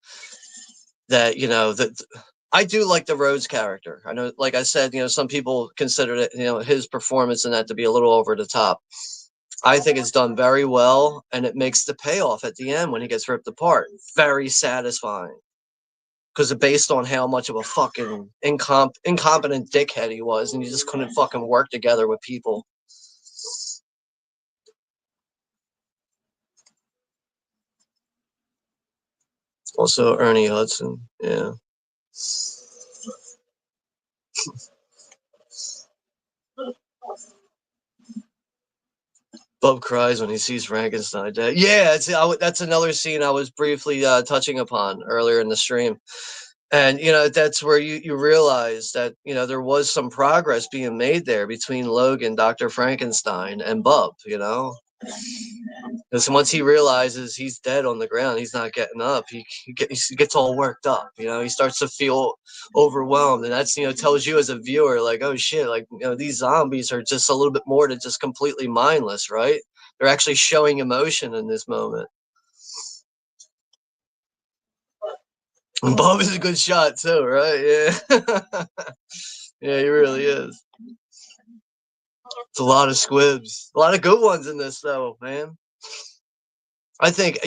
that, that I do like the Rhodes character. I know, like I said, some people consider it, his performance in that to be a little over the top. I think it's done very well, and it makes the payoff at the end when he gets ripped apart very satisfying. Because based on how much of a fucking incompetent dickhead he was, and he just couldn't fucking work together with people. Also, Ernie Hudson, yeah. Bub cries when he sees Frankenstein dead. Yeah, that's another scene I was briefly touching upon earlier in the stream. And, that's where you realize that, there was some progress being made there between Logan, Dr. Frankenstein, and Bub, Because once he realizes he's dead on the ground, he's not getting up. He gets all worked up. He starts to feel overwhelmed, and that's tells you as a viewer like, oh shit, like these zombies are just a little bit more than just completely mindless, right? They're actually showing emotion in this moment. And Bob is a good shot too, right? Yeah, yeah, he really is. It's a lot of squibs, a lot of good ones in this though, man. I think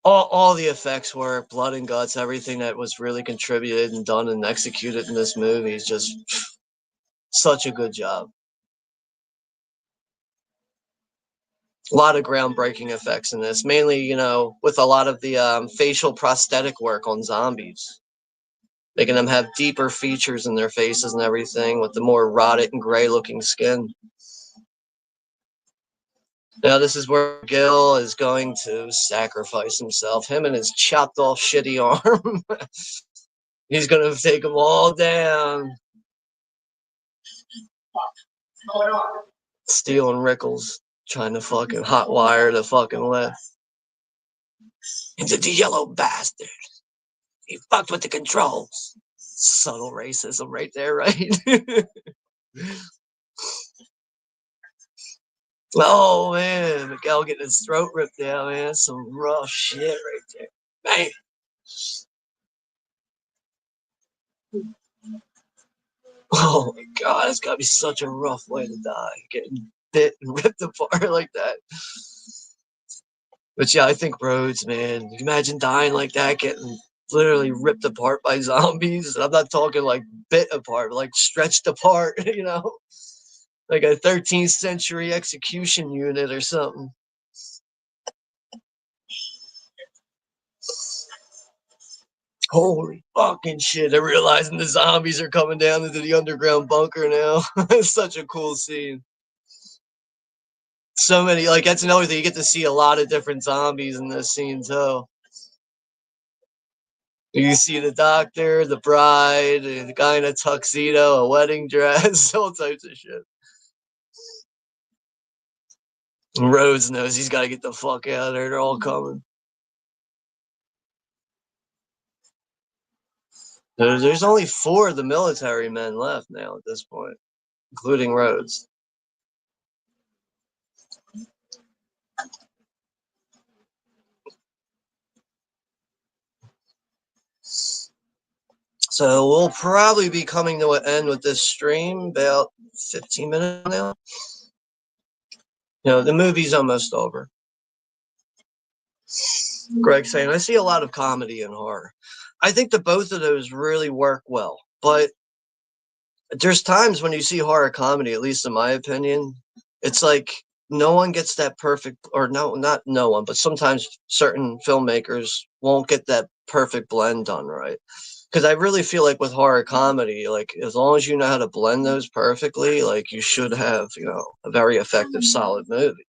all the effects work, blood and guts, everything that was really contributed and done and executed in this movie is just such a good job. A lot of groundbreaking effects in this, mainly, with a lot of the facial prosthetic work on zombies, making them have deeper features in their faces and everything with the more rotted and gray looking skin. Now, this is where Gil is going to sacrifice himself, him and his chopped off shitty arm. He's gonna take them all down. What's going on? Steele and Rickles trying to fucking hotwire the fucking lift. Into the yellow bastard. He fucked with the controls. Subtle racism right there, right? Oh man, Miguel getting his throat ripped out, man. That's some rough shit right there. Man. Oh my god, it's gotta be such a rough way to die. Getting bit and ripped apart like that. But yeah, I think Rhodes, man. You can imagine dying like that, getting literally ripped apart by zombies. I'm not talking like bit apart, but like stretched apart, you know? Like a 13th century execution unit or something. Holy fucking shit. They're realizing the zombies are coming down into the underground bunker now. It's such a cool scene. So many, like, that's another thing. You get to see a lot of different zombies in this scene, too. You see the doctor, the bride, the guy in a tuxedo, a wedding dress, all types of shit. And Rhodes knows he's got to get the fuck out of there. They're all coming. There's only 4 of the military men left now at this point, including Rhodes. So we'll probably be coming to an end with this stream about 15 minutes now. You know, the movie's almost over. Greg saying, I see a lot of comedy and horror. I think that both of those really work well. But there's times when you see horror comedy, at least in my opinion, it's like no one gets that perfect, or no, not no one, but sometimes certain filmmakers won't get that perfect blend done right. Because I really feel like with horror comedy, like as long as you know how to blend those perfectly, like you should have, you know, a very effective, solid movie.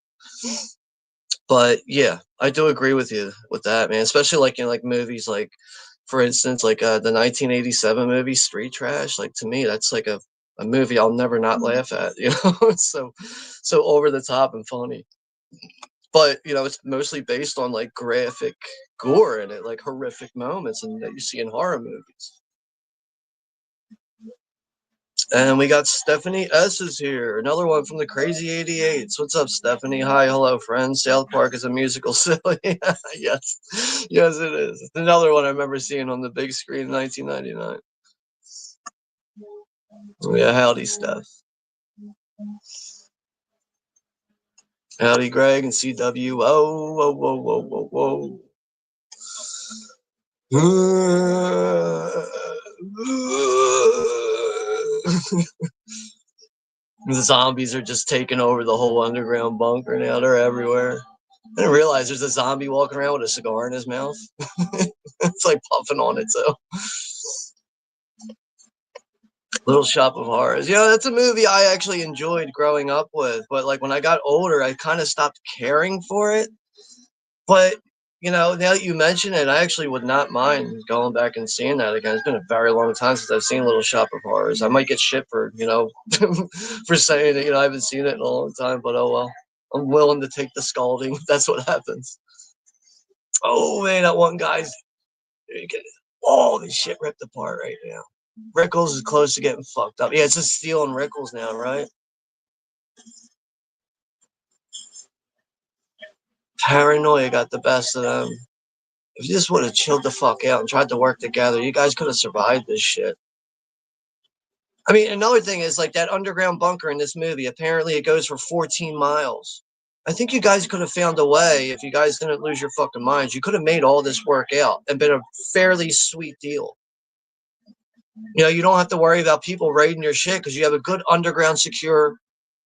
But yeah, I do agree with you with that, man. Especially like in like movies like, for instance, like the 1987 movie Street Trash. Like to me, that's like a movie I'll never not laugh at. You know, it's so over the top and funny. But you know, it's mostly based on like graphic gore in it, like horrific moments, and that you see in horror movies. And we got Stephanie S is here, another one from the Crazy 88s. What's up, Stephanie? Hi, hello, friends. South Park is a musical silly. Yes, yes, it is. It's another one I remember seeing on the big screen in 1999. Yeah, howdy, Steph. Howdy, Greg and CW. Whoa, whoa, whoa, whoa, whoa, whoa. The zombies are just taking over the whole underground bunker now. They're everywhere. I didn't realize there's a zombie walking around with a cigar in his mouth. It's like puffing on it, so. Little Shop of Horrors. Yeah, that's a movie I actually enjoyed growing up with, but like when I got older, I kind of stopped caring for it. But you know, now that you mention it, I actually would not mind going back and seeing that again. It's been a very long time since I've seen Little Shop of Horrors. I might get shit for, you know, for saying it. You know, I haven't seen it in a long time, but oh well. I'm willing to take the scalding if that's what happens. Oh man, that one guy's getting all this shit ripped apart right now. Rickles is close to getting fucked up. Yeah, it's just Steele and Rickles now, right? Paranoia got the best of them. If you just would have chilled the fuck out and tried to work together, you guys could have survived this shit. I mean, another thing is like that underground bunker in this movie, apparently it goes for 14 miles. I think you guys could have found a way, if you guys didn't lose your fucking minds, you could have made all this work out and been a fairly sweet deal. You know, you don't have to worry about people raiding your shit because you have a good underground secure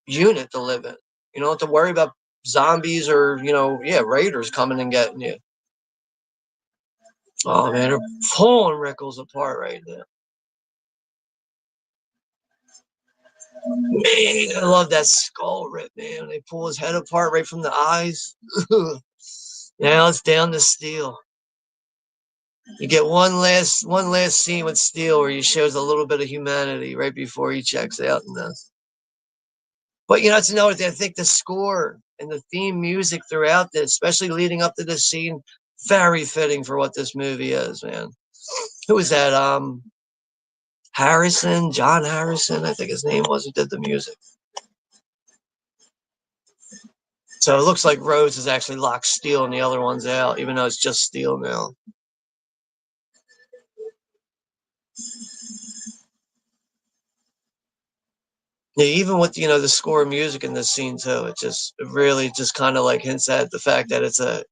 unit to live in. You don't have to worry about zombies or, you know, yeah, raiders coming and getting you. Oh man, they're pulling Rickles apart right now. Man, I love that skull rip, man. They pull his head apart right from the eyes. Now it's down to Steel. You get one last scene with Steele where he shows a little bit of humanity right before he checks out and this. But that's another thing. I think the score and the theme music throughout this, especially leading up to this scene, very fitting for what this movie is, man. Who was that? John Harrison, I think his name was, who did the music. So it looks like Rhodes has actually locked Steele and the other ones out, even though it's just Steele now. Yeah, even with the score music in this scene too, it really just kind of like hints at the fact that it's a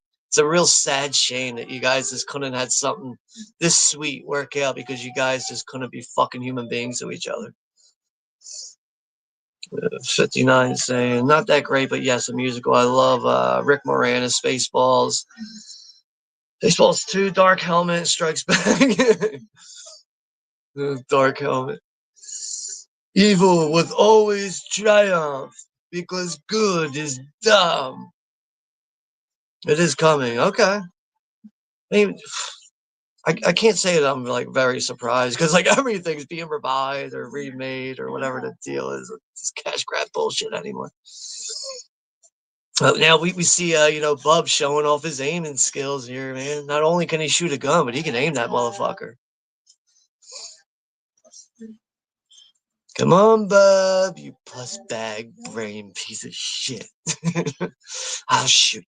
real sad shame that you guys just couldn't have had something this sweet work out because you guys just couldn't be fucking human beings to each other. 59 saying not that great, but yes, a musical. I love Rick Moranis, Spaceballs. Spaceballs 2, Dark Helmet, Strikes Back. Dark Helmet. Evil will always triumph because good is dumb. It is coming. Okay. I mean, I can't say that I'm like very surprised because like everything's being revived or remade or whatever the deal is. It's cash grab bullshit anymore. Now we see Bub showing off his aiming skills here, man. Not only can he shoot a gun, but he can aim that motherfucker. Come on, Bub, you puss bag brain piece of shit. I'll shoot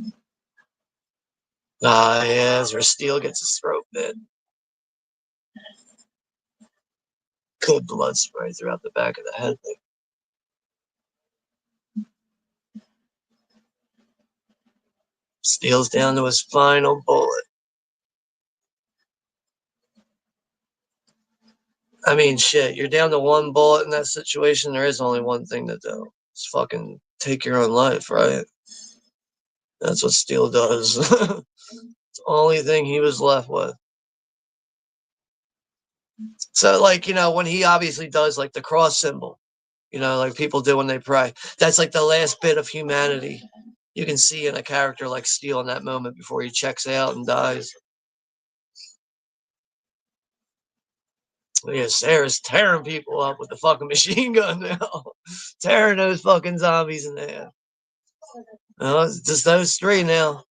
you. Ah, yeah, that's where Steele gets his throat bit. Good blood spray throughout the back of the head. Steele's down to his final bullet. I mean, shit, you're down to one bullet in that situation. There is only one thing to do. It's fucking take your own life, right? That's what Steele does. It's the only thing he was left with. So, like, when he obviously does, like, the cross symbol, like people do when they pray, that's like the last bit of humanity you can see in a character like Steele in that moment before he checks out and dies. Yeah, Sarah's tearing people up with the fucking machine gun now. Tearing those fucking zombies in half. Oh, it's just those three now.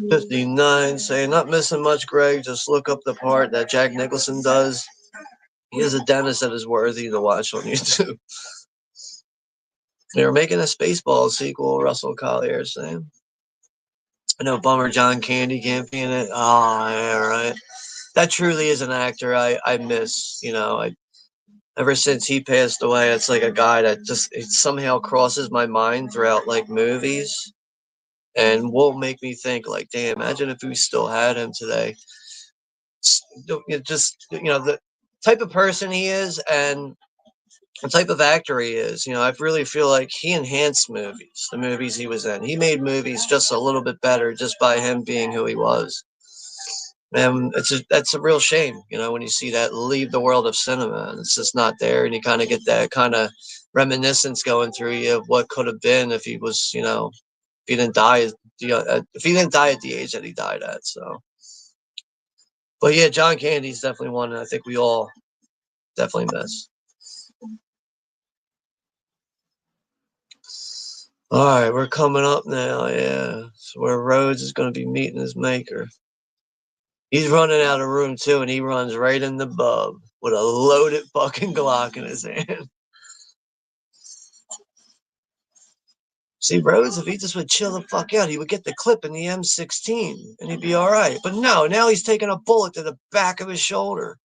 $59 saying, not missing much, Greg. Just look up the part that Jack Nicholson does. He is a dentist that is worthy to watch on YouTube. They were making a Spaceballs sequel, Russell Collier saying. I know bummer John Candy can't be in it. Oh, yeah, right. That truly is an actor I miss. Ever since he passed away, it's like a guy that just it somehow crosses my mind throughout like movies and will make me think like, damn, imagine if we still had him today. Just the type of person he is and the type of actor he is. I really feel like he enhanced movies, the movies he was in. He made movies just a little bit better just by him being who he was. And that's a real shame, when you see that leave the world of cinema and it's just not there, and you kind of get that kind of reminiscence going through you of what could have been if he was, if he didn't die, if he didn't die at the age that he died at. So, but yeah, John Candy's definitely one that I think we all definitely miss. All right, we're coming up now. Yeah, so where Rhodes is going to be meeting his maker. He's running out of room too, and he runs right in the Bub with a loaded fucking Glock in his hand. See, Rhodes, if he just would chill the fuck out, he would get the clip in the M16 and he'd be all right. But no, now he's taking a bullet to the back of his shoulder.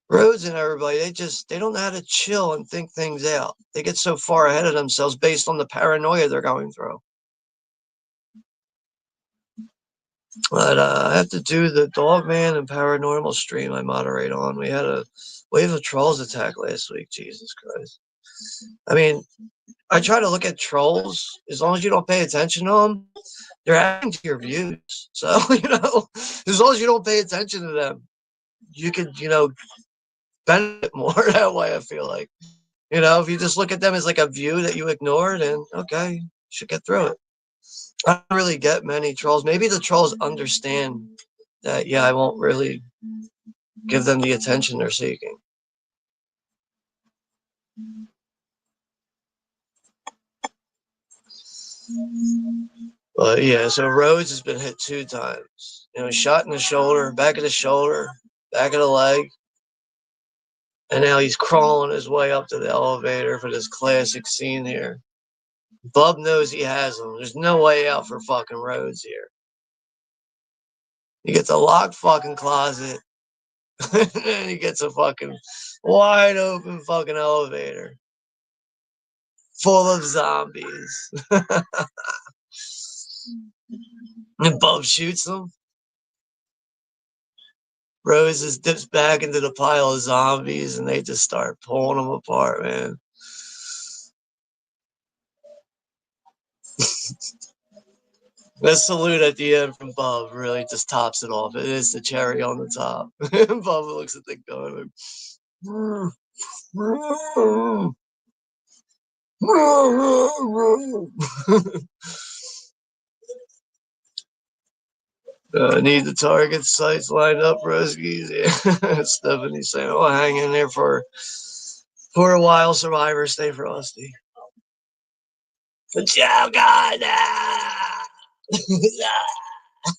Rhodes and everybody, they don't know how to chill and think things out. They get so far ahead of themselves based on the paranoia they're going through. But I have to do the Dogman and Paranormal stream I moderate on. We had a wave of trolls attack last week. Jesus Christ. I mean, I try to look at trolls. As long as you don't pay attention to them, they're adding to your views. So, as long as you don't pay attention to them, you could, benefit more that way, I feel like. If you just look at them as like a view that you ignore, then okay, you should get through it. I don't really get many trolls. Maybe the trolls understand that, yeah, I won't really give them the attention they're seeking. But yeah, so Rhodes has been hit 2 times. Shot in the shoulder, back of the shoulder, back of the leg. And now he's crawling his way up to the elevator for this classic scene here. Bub knows he has him. There's no way out for fucking Rhodes here. He gets a locked fucking closet. And he gets a fucking wide open fucking elevator full of zombies. And Bub shoots him. Rose just dips back into the pile of zombies and they just start pulling them apart, man. The salute at the end from Bub really just tops it off. It is the cherry on the top. Bub looks at the gun and need the target sites lined up, Ruskies. Yeah. Stephanie saying, "Oh, hang in there for a while, survivor. Stay frosty." Oh God!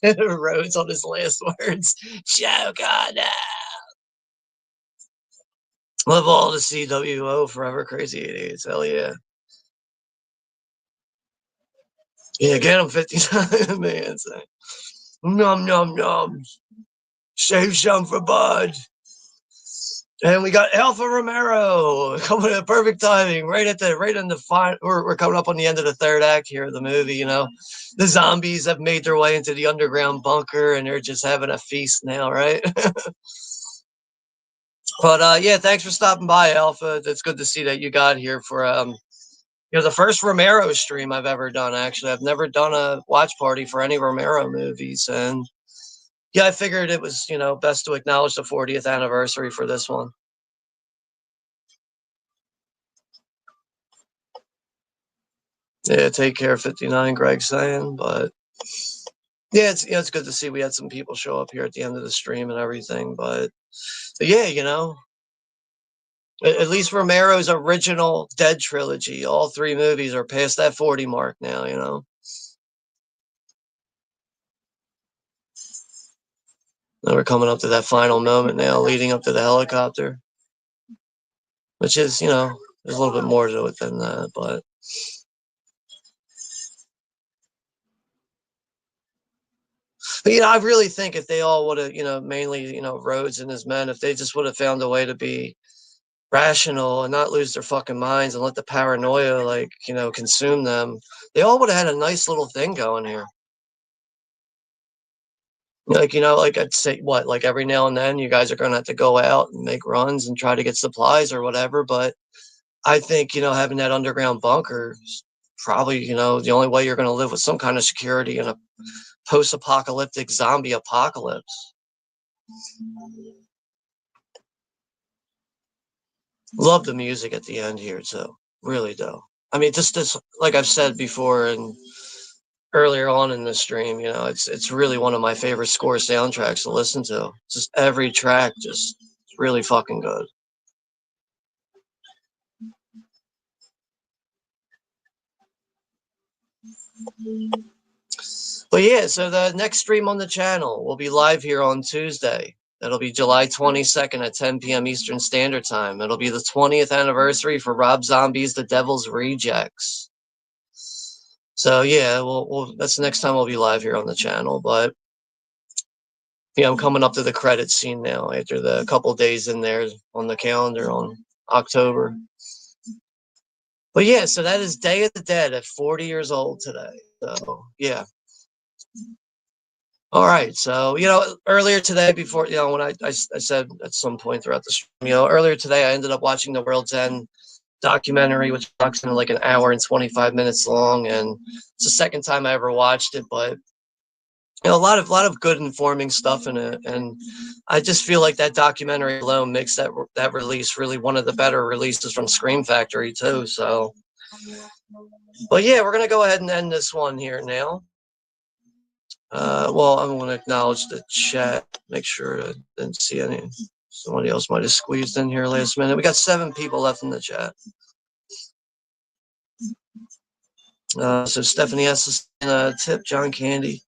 Rhodes on his last words. Choke on that. Love all the CWO Forever Crazy 88s. Hell yeah. Yeah, get him 50 times, man. Nom nom nom. Save some for Bud. And we got Alpha Romero coming at perfect timing, right in the final. We're coming up on the end of the third act here of the movie. The zombies have made their way into the underground bunker, and they're just having a feast now, right? But yeah, thanks for stopping by, Alpha. It's good to see that you got here for the first Romero stream I've ever done. Actually, I've never done a watch party for any Romero movies, and yeah, I figured it was best to acknowledge the 40th anniversary for this one. Yeah, take care, 59. Greg's saying, but yeah, it's good to see we had some people show up here at the end of the stream and everything. But yeah, at least Romero's original Dead trilogy, all 3 movies are past that 40 mark now. And we're coming up to that final moment now, leading up to the helicopter, which is there's a little bit more to it than that, but. But I really think if they all would have, mainly, Rhodes and his men, if they just would have found a way to be rational and not lose their fucking minds and let the paranoia, consume them, they all would have had a nice little thing going here. Like I'd say, like every now and then you guys are going to have to go out and make runs and try to get supplies or whatever. But I think, having that underground bunker is probably, the only way you're going to live with some kind of security in a post-apocalyptic zombie apocalypse. Love the music at the end here too. Really do. I mean, just like I've said before and earlier on in the stream, it's really one of my favorite score soundtracks to listen to. Just every track just really fucking good. But yeah, so the next stream on the channel will be live here on Tuesday. That'll be July 22nd at 10 p.m. Eastern Standard Time. It'll be the 20th anniversary for Rob Zombie's The Devil's Rejects. So yeah, that's the next time we'll be live here on the channel. But yeah, I'm coming up to the credit scene now after the couple days in there on the calendar on October. But yeah, so that is Day of the Dead at 40 years old today. So yeah. All right. So, earlier today, before, when I said at some point throughout the stream, earlier today, I ended up watching The World's End documentary, which is approximately like an hour and 25 minutes long, and it's the second time I ever watched it. But you know, a lot of good informing stuff in it, and I just feel like that documentary alone makes that release really one of the better releases from Scream Factory too. So, but yeah, we're gonna go ahead and end this one here now. Well, I'm going to acknowledge the chat. Make sure I didn't see any. Somebody else might have squeezed in here last minute. We got 7 people left in the chat. So Stephanie has a tip. John Candy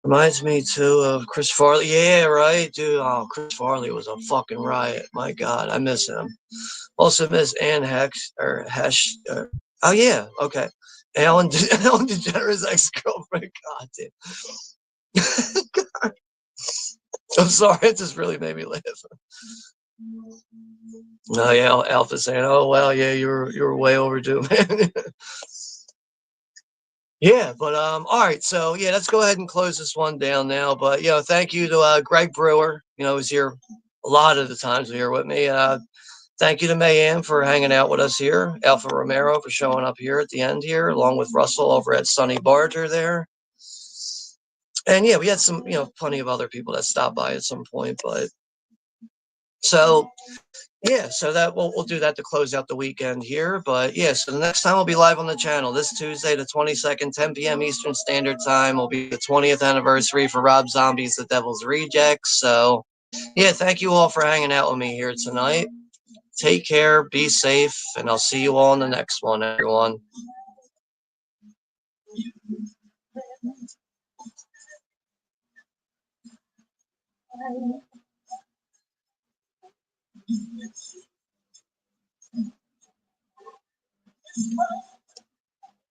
reminds me too of Chris Farley. Yeah, right, dude. Oh, Chris Farley was a fucking riot. My God, I miss him. Also miss Ann Hex or Hesh. Oh yeah, okay. Ellen DeGeneres ex-girlfriend. God damn. I'm sorry, it just really made me laugh. Oh yeah, Alpha saying, "Oh wow, yeah, you're way overdue, man." Yeah, but all right, so yeah, let's go ahead and close this one down now. But you know, thank you to Greg Brewer. You know, who's here a lot of the times here with me. Thank you to Mayanne for hanging out with us here. Alpha Romero for showing up here at the end here, along with Russell over at Sunny Barger there. And yeah, we had some, you know, plenty of other people that stopped by at some point. But so yeah, so that we'll do that to close out the weekend here. But yeah, so the next time we'll be live on the channel this Tuesday, the 22nd, 10 p.m. Eastern Standard Time. Will be the 20th anniversary for Rob Zombie's The Devil's Rejects. So yeah, thank you all for hanging out with me here tonight. Take care, be safe, and I'll see you all in the next one, everyone.